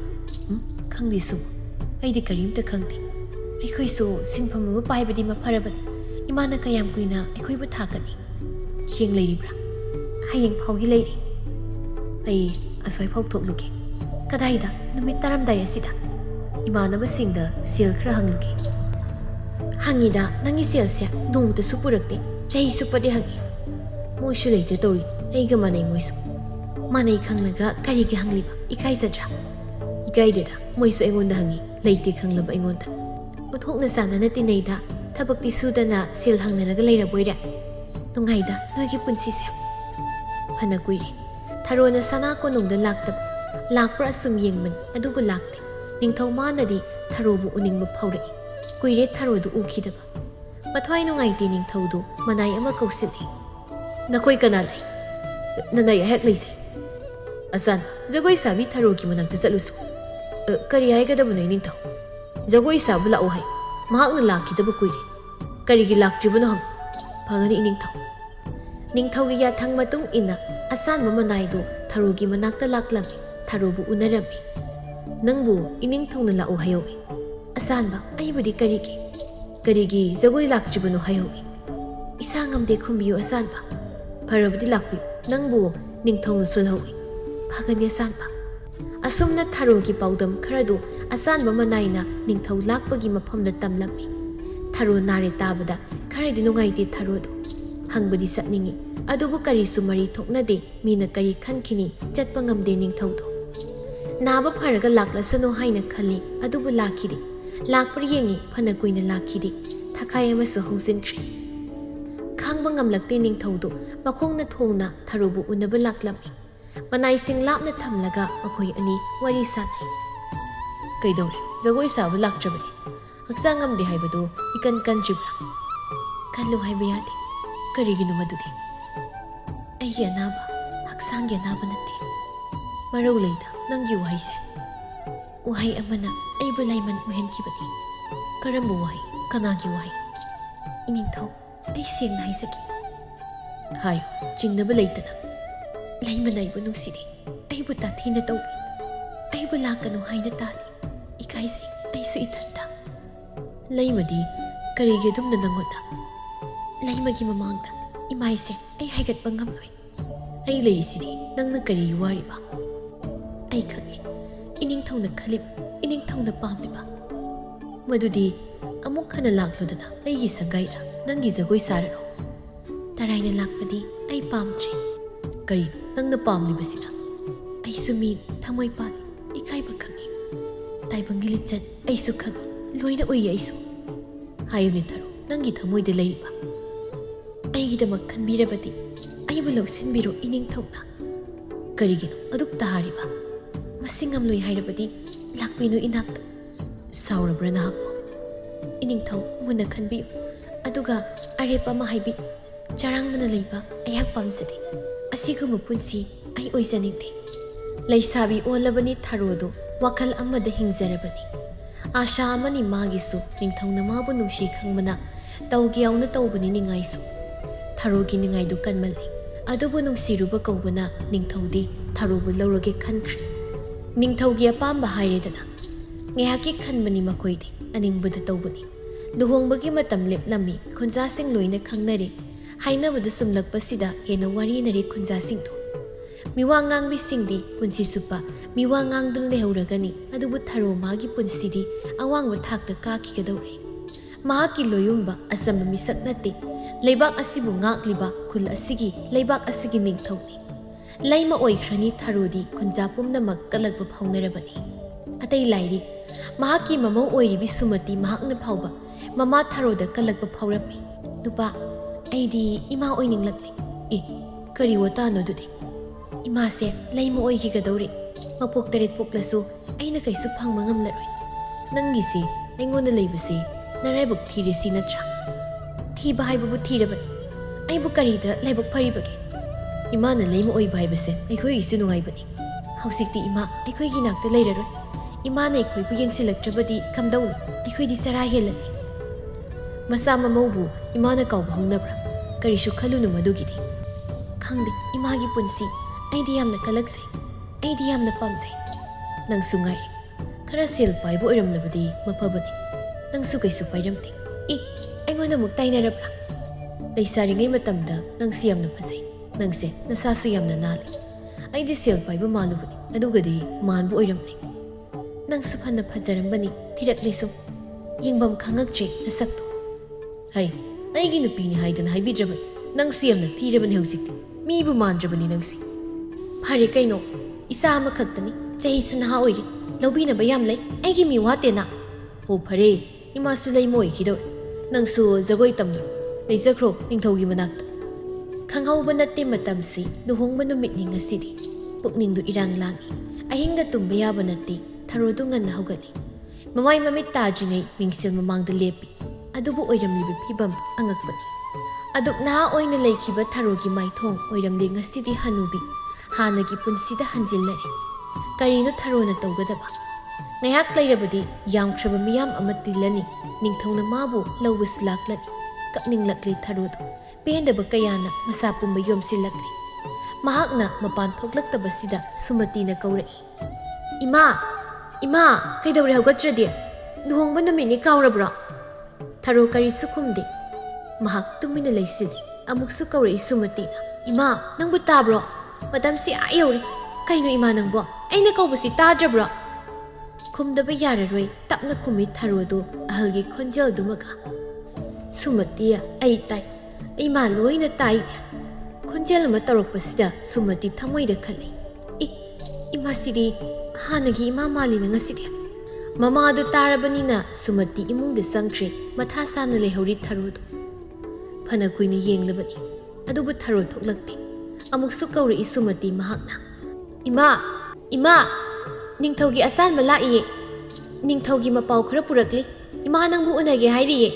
ꯈꯪꯗꯦ ꯁꯨꯃꯣ, ꯑꯩꯗꯤ ꯀꯔꯤꯝꯇ ꯈꯪꯗꯦ꯫ ꯑꯩꯈꯣꯏꯁꯨ ꯁꯤꯟꯐꯝ ꯑꯃ ꯄꯥꯏꯕꯗꯤ ꯃꯐꯔꯕꯅꯤ꯫ ꯏꯃꯥꯅ ꯀꯌꯥꯝ ꯀꯨꯏꯅ ꯑꯩꯈꯣꯏꯕꯨ ꯊꯥꯛꯀꯅꯤ? ꯆꯦꯡ ꯂꯩꯔꯤꯕ꯭ꯔꯥ? ꯍꯌꯦꯡ ꯐꯥꯎꯒꯤ ꯂꯩꯔꯤ꯫ ꯑꯩ ꯑꯁ꯭ꯋꯥꯏꯐꯥꯎ ꯊꯣꯛꯂꯨꯒꯦ꯫ ꯀꯗꯥꯏꯗ? ꯅꯨꯃꯤꯠ ꯇꯥꯔꯝꯗꯥꯏ ꯑꯁꯤꯗ? ꯏꯃꯥꯟꯅꯕꯁꯤꯡꯗ ꯁꯦꯜ ꯈꯔ ꯍꯪꯂꯨꯒꯦ꯫ ꯍꯪꯉꯤꯗ, ꯅꯪꯒꯤ ꯁꯦꯜꯁꯦ ꯅꯣꯡꯃꯇꯁꯨ ꯄꯨꯔꯛꯇꯦ꯫ ꯆꯍꯤ ꯆꯨꯞꯄꯗꯤ ꯍꯪꯉꯤ꯫ ꯃꯣꯏꯁꯨ ꯂꯩꯇꯦ ꯇꯧꯔꯤ, ꯑꯩꯒ ꯃꯥꯟꯅꯩ ꯃꯣꯏꯁꯨ꯫ ꯃꯥꯟꯅꯩ ꯈꯪꯂꯒ ꯀꯔꯤꯒꯤ ꯍꯪꯂꯤꯕ? ꯏꯀꯥꯏꯖꯗ꯭ꯔꯥ? ꯏꯀꯥꯏꯗꯦꯗ, ꯃꯣꯏꯁꯨ ꯑꯩꯉꯣꯟꯗ ꯍꯪꯉꯤ, ꯂꯩꯇꯦ ꯈꯪꯂꯕ ꯑꯩꯉꯣꯟꯗ꯫ ꯎꯊꯣꯛꯅ ꯆꯥꯟꯅꯅ ꯇꯤꯟꯅꯩꯗ, ꯊꯕꯛꯇꯤ ꯁꯨꯗꯅ ꯁꯦꯜ ꯍꯪꯅꯔꯒ ꯂꯩꯔꯕꯣꯏꯔꯦ? ꯅꯨꯡꯉꯥꯏꯗ ꯅꯣꯏꯒꯤ ꯄꯨꯟꯁꯤꯁꯦ꯫ ꯐꯅ ꯀꯨꯏꯔꯦ ꯊꯔꯣꯅ ꯁꯅꯥ ꯀꯣꯅꯨꯡꯗ ꯂꯥꯛꯇꯕ꯫ ꯂꯥꯛꯄ꯭ꯔꯥ ꯑꯁꯨꯝ ꯌꯦꯡꯕꯅꯤ, ꯑꯗꯨꯕꯨ ꯂꯥꯛꯇꯦ꯫ ꯅꯤꯡꯊꯧ ꯃꯥꯅꯗꯤ ꯊꯔꯣꯕꯨ ꯎꯅꯤꯡꯕ ꯐꯥꯎꯔꯛꯏ꯫ ꯀꯨꯏꯔꯦ ꯊꯔꯣꯗꯨ ꯎꯈꯤꯗꯕ꯫ ꯃꯊ꯭ꯋꯥꯏ ꯅꯨꯡꯉꯥꯏꯇꯦ ꯅꯤꯡꯊꯧꯗꯨ ꯃꯅꯥꯏ ꯑꯃ ꯀꯧꯁꯤꯜꯂꯤ꯫ ꯅꯈꯣꯏ ꯀꯅꯥ ꯂꯩ? ꯅꯅꯥꯏ ꯑꯩꯍꯥꯛ ꯂꯩꯖꯩ꯫ ꯑꯆꯥꯟ, ꯖꯒꯣꯏ ꯁꯥꯕꯤ ꯊꯔꯣꯒꯤ ꯃꯅꯥꯛꯇ ꯆꯠꯂꯨꯁꯨ꯫ ꯀꯔꯤ ꯍꯥꯏꯒꯗꯕꯅꯣ ꯅꯤꯡꯊꯧ? ꯖꯒꯣꯏ ꯁꯥꯕ ꯂꯥꯛꯑꯣ ꯍꯥꯏ ꯃꯍꯥꯛꯅ ꯂꯥꯛꯈꯤꯗꯕ ꯀꯨꯏꯔꯦ ꯀꯔꯤꯒꯤ ꯂꯥꯛꯇ꯭ꯔꯤꯕꯅꯣ ꯍꯪ ꯐꯒꯅꯤ ꯏꯅꯤꯡꯊꯧ ꯅꯤꯡꯊꯧꯒꯤ ꯌꯥꯊꯪ ꯃꯇꯨꯡ ꯏꯟꯅ ꯑꯁꯥꯟꯕ ꯃꯅꯥꯏꯗꯨ ꯊꯔꯣꯒꯤ ꯃꯅꯥꯛꯇ ꯂꯥꯛꯂꯝꯃꯤ ꯊꯔꯣꯕꯨ ꯎꯅꯔꯝꯃꯤ ꯅꯪꯕꯨ ꯏꯅꯤꯡꯊꯧꯅ ꯂꯥꯛꯑꯣ ꯍꯥꯏꯍꯧꯏ ꯑꯁꯥꯟꯕ ꯑꯩꯕꯨꯗꯤ ꯀꯔꯤꯒꯤ ꯖꯒꯣꯏ ꯂꯥꯛꯇ꯭ꯔꯤꯕꯅꯣ ꯍꯥꯏꯍꯧꯏ ꯏꯁꯥ ꯉꯝꯗꯦ ꯈꯨꯝꯕꯤꯌꯨ ꯑꯁꯥꯟꯕ ꯐꯔꯕꯗꯤ ꯂꯥꯛꯄꯤꯌꯨ ꯅꯪꯕꯨ ꯅꯤꯡꯊꯧꯅ ꯁꯨꯜꯍꯧꯏ ꯐꯒꯅꯤ ꯑꯁꯥꯟꯕ ꯑꯁꯨꯝꯅ ꯊꯔꯣꯒꯤ ꯄꯥꯎꯗꯝ ꯈꯔꯗꯨ ꯑꯁꯥꯟꯕ ꯃꯅꯥꯏꯅ ꯅꯤꯡꯊꯧ ꯂꯥꯛꯄꯒꯤ ꯃꯐꯝꯗ ꯇꯝꯂꯝꯃꯤ ꯊꯔꯣ ꯅꯥꯔꯦ ꯇꯥꯕꯗ ꯈꯔꯗꯤ ꯅꯨꯡꯉꯥꯏꯇꯦ ꯊꯔꯣꯗꯨ ꯍꯪꯕꯗꯤ ꯆꯠꯅꯤꯡꯉꯤ ꯑꯗꯨꯕꯨ ꯀꯔꯤꯁꯨ ꯃꯔꯤ ꯊꯣꯛꯅꯗꯦ ꯃꯤꯅ ꯀꯔꯤ ꯈꯟꯈꯤꯅꯤ ꯆꯠꯄ ꯉꯝꯗꯦ ꯅꯤꯡꯊꯧꯗꯨ ꯅꯥꯕ ꯐꯔꯒ ꯂꯥꯛꯂꯁꯅꯨ ꯍꯥꯏꯅ ꯈꯜꯂꯤ ꯑꯗꯨꯕꯨ ꯂꯥꯛꯈꯤꯗꯦ ꯂꯥꯛꯄ꯭ꯔ ꯌꯦꯡꯉꯤ ꯐꯅ ꯀꯨꯏꯅ ꯂꯥꯛꯈꯤꯗꯦ ꯊꯥꯈꯥꯏ ꯑꯃꯁꯨ ꯍꯧꯖꯤꯟꯈ꯭ꯔꯦ ꯈꯥꯡꯕ ꯉꯝꯂꯛꯇꯦ ꯅꯤꯡꯊꯧꯗꯨ ꯃꯈꯣꯡꯅ ꯊꯣꯡꯅ ꯊꯔꯣꯕꯨ ꯎꯅꯕ ꯂꯥꯛꯂꯝꯃꯤ ꯃꯅꯥꯏꯁꯤꯡ ꯂꯥꯞꯅ ꯊꯝꯂꯒ ꯃꯈꯣꯏ ꯑꯅꯤ ꯋꯥꯔꯤ ꯁꯥꯟꯅꯩ ꯀꯩꯗꯧꯔꯦ ꯖꯒꯣꯏ ꯁꯥꯕ ꯂꯥꯛꯇ꯭ꯔꯕꯗꯤ ꯍꯛꯆꯥꯡ ꯉꯝꯗꯦ ꯍꯥꯏꯕꯗꯨ ꯏꯀꯟ ꯀꯟꯗ꯭ꯔꯤꯕ꯭ꯔꯥ ꯈꯜꯂꯨ ꯍꯥꯏꯕ ꯌꯥꯗꯦ ꯀꯔꯤꯒꯤꯅꯣ ꯃꯗꯨꯗꯤ ꯑꯩꯒꯤ ꯑꯅꯥꯕ ꯍꯛꯆꯥꯡꯒꯤ ꯑꯅꯥꯕ ꯅꯠꯇꯦ ꯃꯔꯧ ꯂꯩꯗ ꯅꯪꯒꯤ ꯋꯥꯍꯩꯁꯦ ꯋꯥꯍꯩ ꯑꯃꯅ ꯑꯩꯕꯨ ꯂꯥꯏꯃꯟ ꯑꯣꯏꯍꯟꯈꯤꯕꯅꯤ ꯀꯔꯝꯕ ꯋꯥꯍꯩ ꯀꯅꯥꯒꯤ ꯋꯥꯍꯩ ꯏꯅꯤꯡꯊꯧ ꯑꯩ ꯁꯦꯡꯅ ꯍꯥꯏꯖꯒꯦ ꯍꯥꯏꯌꯨ ꯆꯤꯡꯅꯕ ꯂꯩꯇꯅ ꯂꯩꯃꯅ ꯑꯩꯕꯨ ꯅꯨꯡꯁꯤꯗꯦ ꯑꯩꯕꯨ ꯇꯥꯊꯤꯅ ꯇꯧꯕꯤ ꯑꯩꯕꯨ ꯂꯥꯛꯀꯅꯨ ꯍꯥꯏꯅ ꯇꯥꯜꯂꯤ ꯏꯀꯥꯏꯖꯩ ꯑꯩꯁꯨ ꯏꯊꯟꯇ ꯂꯩꯃꯗꯤ ꯀꯔꯤꯒꯤ ꯑꯗꯨꯝꯅ ꯅꯪꯉꯣꯟꯗ ꯂꯩꯃꯒꯤ ꯃꯃꯥꯡꯗ ꯏꯃꯥꯏꯁꯦ ꯑꯩ ꯍꯥꯏꯒꯠꯄ ꯉꯝꯂꯣꯏ ꯑꯩ ꯂꯩꯔꯤꯁꯤꯗꯤ ꯅꯪꯅ ꯀꯔꯤꯒꯤ ꯋꯥꯔꯤꯕ ꯑꯩ ꯈꯪꯉꯤ ꯏꯅꯤꯡꯊꯧꯅ ꯈꯜꯂꯤꯕ ꯏꯅꯤꯡꯊꯧꯅ ꯄꯥꯝꯂꯤꯕ ꯃꯗꯨꯗꯤ ꯑꯃꯨꯛ ꯍꯟꯅ ꯂꯥꯛꯂꯨꯗꯅ ꯑꯩꯒꯤ ꯁꯪꯒꯥꯏꯗ ꯅꯪꯒꯤ ꯖꯒꯣꯏ ꯁꯥꯔꯔꯣ ꯇꯔꯥꯏꯅ ꯂꯥꯛꯄꯗꯤ ꯑꯩ ꯄꯥꯝꯗ꯭ꯔꯤ ꯀꯔꯤꯅꯣ ꯅꯪꯅ ꯄꯥꯝꯂꯤꯕꯁꯤꯅ ꯑꯩꯁꯨ ꯃꯤ ꯊꯃꯣꯏ ꯄꯥꯜꯂꯤ ꯏꯀꯥꯏꯕ ꯈꯪꯉꯤ ꯇꯥꯏꯕꯪꯒꯤ ꯂꯤꯆꯠ ꯑꯩꯁꯨ ꯈꯪꯉꯤ ꯂꯣꯏꯅ ꯎꯏ ꯑꯩꯁꯨ ꯍꯥꯏꯌꯨꯅꯦ ꯊꯔꯣ ꯅꯪꯒꯤ ꯊꯃꯣꯏꯗ ꯂꯩꯔꯤꯕ ꯑꯩꯒꯤꯗꯃꯛ ꯈꯟꯕꯤꯔꯕꯗꯤ ꯑꯩꯕꯨ ꯂꯧꯁꯤꯟꯕꯤꯔꯣ ꯏꯅꯤꯡꯊꯧꯅ ꯀꯔꯤꯒꯤꯅꯣ ꯑꯗꯨꯛ ꯇꯥꯔꯤꯕ ꯃꯁꯤ ꯉꯝꯂꯣꯏ ꯍꯥꯏꯔꯕꯗꯤ ꯂꯥꯛꯄꯤꯅꯨ ꯏꯅꯥꯛꯇ ꯁꯥꯎꯔꯕ꯭ꯔꯥ ꯅꯍꯥꯛꯄꯨ ꯏꯅꯤꯡꯊꯧ ꯃꯨꯟꯅ ꯈꯟꯕꯤꯌꯨ ꯑꯗꯨꯒ ꯑꯔꯦꯞ ꯑꯃ ꯍꯥꯏꯕꯤ ꯆꯔꯥꯡꯅꯅ ꯂꯩꯕ ꯑꯩꯍꯥꯛ ꯄꯥꯝꯖꯗꯦ ꯑꯁꯤꯒꯨꯝꯕ ꯄꯨꯟꯁꯤ ꯑꯩ ꯑꯣꯏꯖꯅꯤꯡꯗꯦ ꯂꯩꯁꯥꯕꯤ ꯑꯣꯜꯂꯕꯅꯤ ꯊꯔꯣꯗꯨ ꯋꯥꯈꯜ ꯑꯃꯗ ꯍꯤꯡꯖꯔꯕꯅꯤ आशा अमनी मागिसु निंथौना माबु नुंसी खंगमना तौगी यावना तौबनी निंगाइसु थारोगी निंगाइदु कन्मलि अदुबु नुंसीरुबा कौबना निंथौदी थारोबु लौरगे खनख्रि निंथौगी अपाम्बा हाइरेदना ngehaki khanbani makoidi aningbada tawbani duhongbagi matam lepnami khunjasing loina khangnari hainabadu sumlakpasida hena warinari khunjasing tu miwangang bisingdi punsi supa miwangang dun lehauragani adubu tharo magi punsidi awangba thakta kaki kadawre mahaki loyumba asamba misak nate leibak asibu ngakliba khul asigi leibak asigi ningthawni laima oikrani tharodi khunja pumnamak kalakba phaunarabani atai lairi mahaki mamau oiribi sumati mahakna phauba mama tharoda kalakba phaurami nupa aidi ima oininglakni e kari wata no dudi ima se laima oigi gadawre mapok taret poklasu aina kaisu phangma ngamlaroi nangi si aingonda leibasi naraibuk thire si natra thiba haibu thirabani aibu karida laibuk pharibage ima na laima oi baibase aikoi isu nungaibani hausikti ima aikoi gi nakta leiraroi ima na aikoi bu yengsilaktrabadi kamdau aikoi di sara helani masa mamaubu ima na kau bhaunabra karishu khalunu madugidi khangdi ima gi punsi aidi yamna kalaksai aidi yamna pamsai nang sungai khara sel paibu oiramlabadi maphabani nang su kaisu pairamte e aingona muk tainarabra leisari ngai matamda nang si yamna phasai nang se nasa su yamna nali aidi sel paibu malubani adugadi manbu oiramne nang su phanna phajarambani thirak lesu yengbam khangakje nasakto hai aigi nupini haidana haibidrabani nang su yamna thirabani hausikti mibu mandrabani nang si phare kaino isa ama khaktani chahi su naha oiri lobina bayam lei aigi mi wate na ho phare ima su lei moi khido nang su jagoi tamni leijakro ningthaugi manakta khangauba natte matam si luhongba numit ni ngasidi pukningdu irang langi ahinga tumba yaba natte tharodu nganna hogani mamai mamit tajingai mingsil mamangda lepi adubu oiramlibi phibam angakpani aduk naha oina leikhiba tharogi maithong oiramle ngasidi hanubi hanagi punsida hanjillare karino tharona tawgadaba Ngayak layrabadi yamkraba miyam ama tilani ningthongna mabu lawbus laklani kapninglakli tharudu pendaba kayana masa pumba yomsilakli mahakna mapan thoklaktabasida Sumatina kaurai Ima kaidawre haugatradi luhongba numini kaurabra Tharo kari sukumde mahak tumina laisili amuksu kaurai Sumatina Ima nangbu tabro madamsi ayori kaino Ima nangbo aina kaubasi tadrabra Kumdaba yararoi tapna kumi Tharodu ahalgi khonjal dumaga Sumatia ai tai Ima loina tai khonjal ama tarokpasida Sumati thamoida khali Ima sidi hanagi Ima malina ngasidi Mama adu tarabanina Sumati imungda sangkhre matha sana lehori Tharodu phana kuina yenglabani adubu Tharo thoklakte amuksu kauri Sumati mahakna Ima Ningthaugi asan malaiye Ningthaugi mapau khara purakli Ima nangbu unage hairiye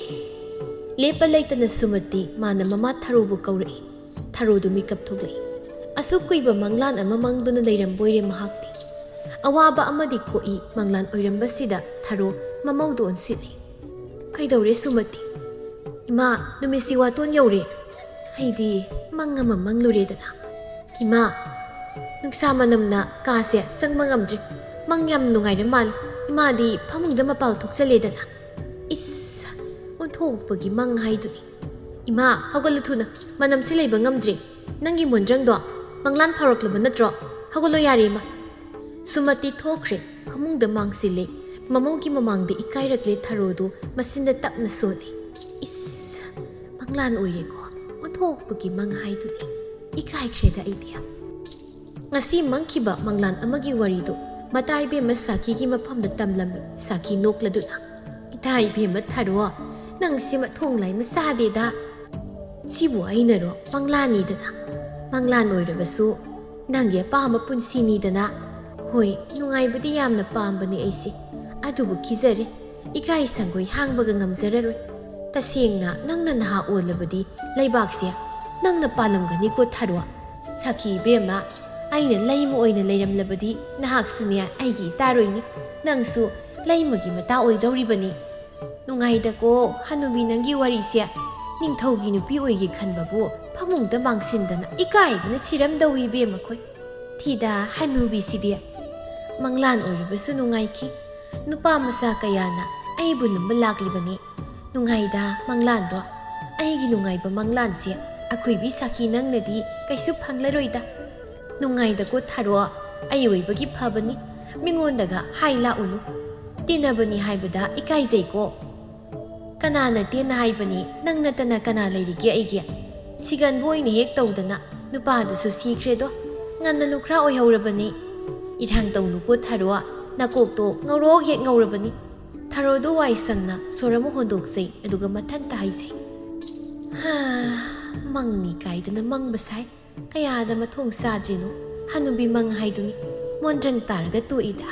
Lepa laitana Sumati mana mama Tharobu kaurai Tharodu mikap thoklai Asukuiba manglan ama mangduna leiramboire mahakti Awaba amadi koi manglan oirambasida Tharo mamaudu onsidi Kaidawre Sumati Ima numisi waton yaure Haidi mangama mangluredana Ima Nuksama namna kase sang mangamdri mangyam nungai na mal imadi phamungda mapal thoksaledana is onthokpagi mang haiduni Ima haugaluthuna manam silaiba ngamdri nangi mondrangdo manglan pharoklaba natro haugalu yare ma Sumati thokre phamungda mangsile mamaugi mamangde ikairakle Tharodu masinda tapna sodi is manglan oireko onthokpagi mang haiduni ikaikreda idea Ngasi mangkiba manglan amagi warido matai be masaki gi mafamda tamlami saki nokladuna itai be matharo nang sima thonglai masade da sibu ainaro manglani dana manglan oirabasu nangye pama punsini dana hoi nungai budi yamna pambani aisi adubu kizare ikai sangoi hangbaga ngamzararoi tasengna nangna naha olabadi laibakse nangna palamgani ko Tharo saki be ma Aina laima oina leiramlabadi nahak sunia aigi taroini nangsu laimagi mata oidoribani nungaida ko hanubi nangi warisia ningthaugi nupi oigi khanbabu phamungda mangsindana ikaigna siramdawi be makhoi thida hanubi sidia manglan oiribasu nungaiki nupa masa kayana aibu lumba laklibani nungaida manglando aigi nungaiba manglansia akhoibi saki nangnadi kaisu phanglaroida Nungaida ko Tharo ayoibagi phabani mingondaga haila unu tinabani haibada ikaizai ko kanana tena haibani nangnatana kana leirige aige sigan boyne hek tawdana nupa du su sikredo nganna lukra oihaurabani irhang tawnu ko Tharo nakok to ngawro hek ngawrabani Tharo do wai sangna soramu hondoksai aduga mathanta haisai ha mangni kaidana mangbasai Kayada mathong sadrino hanubi mang haiduni mondrang targa tuida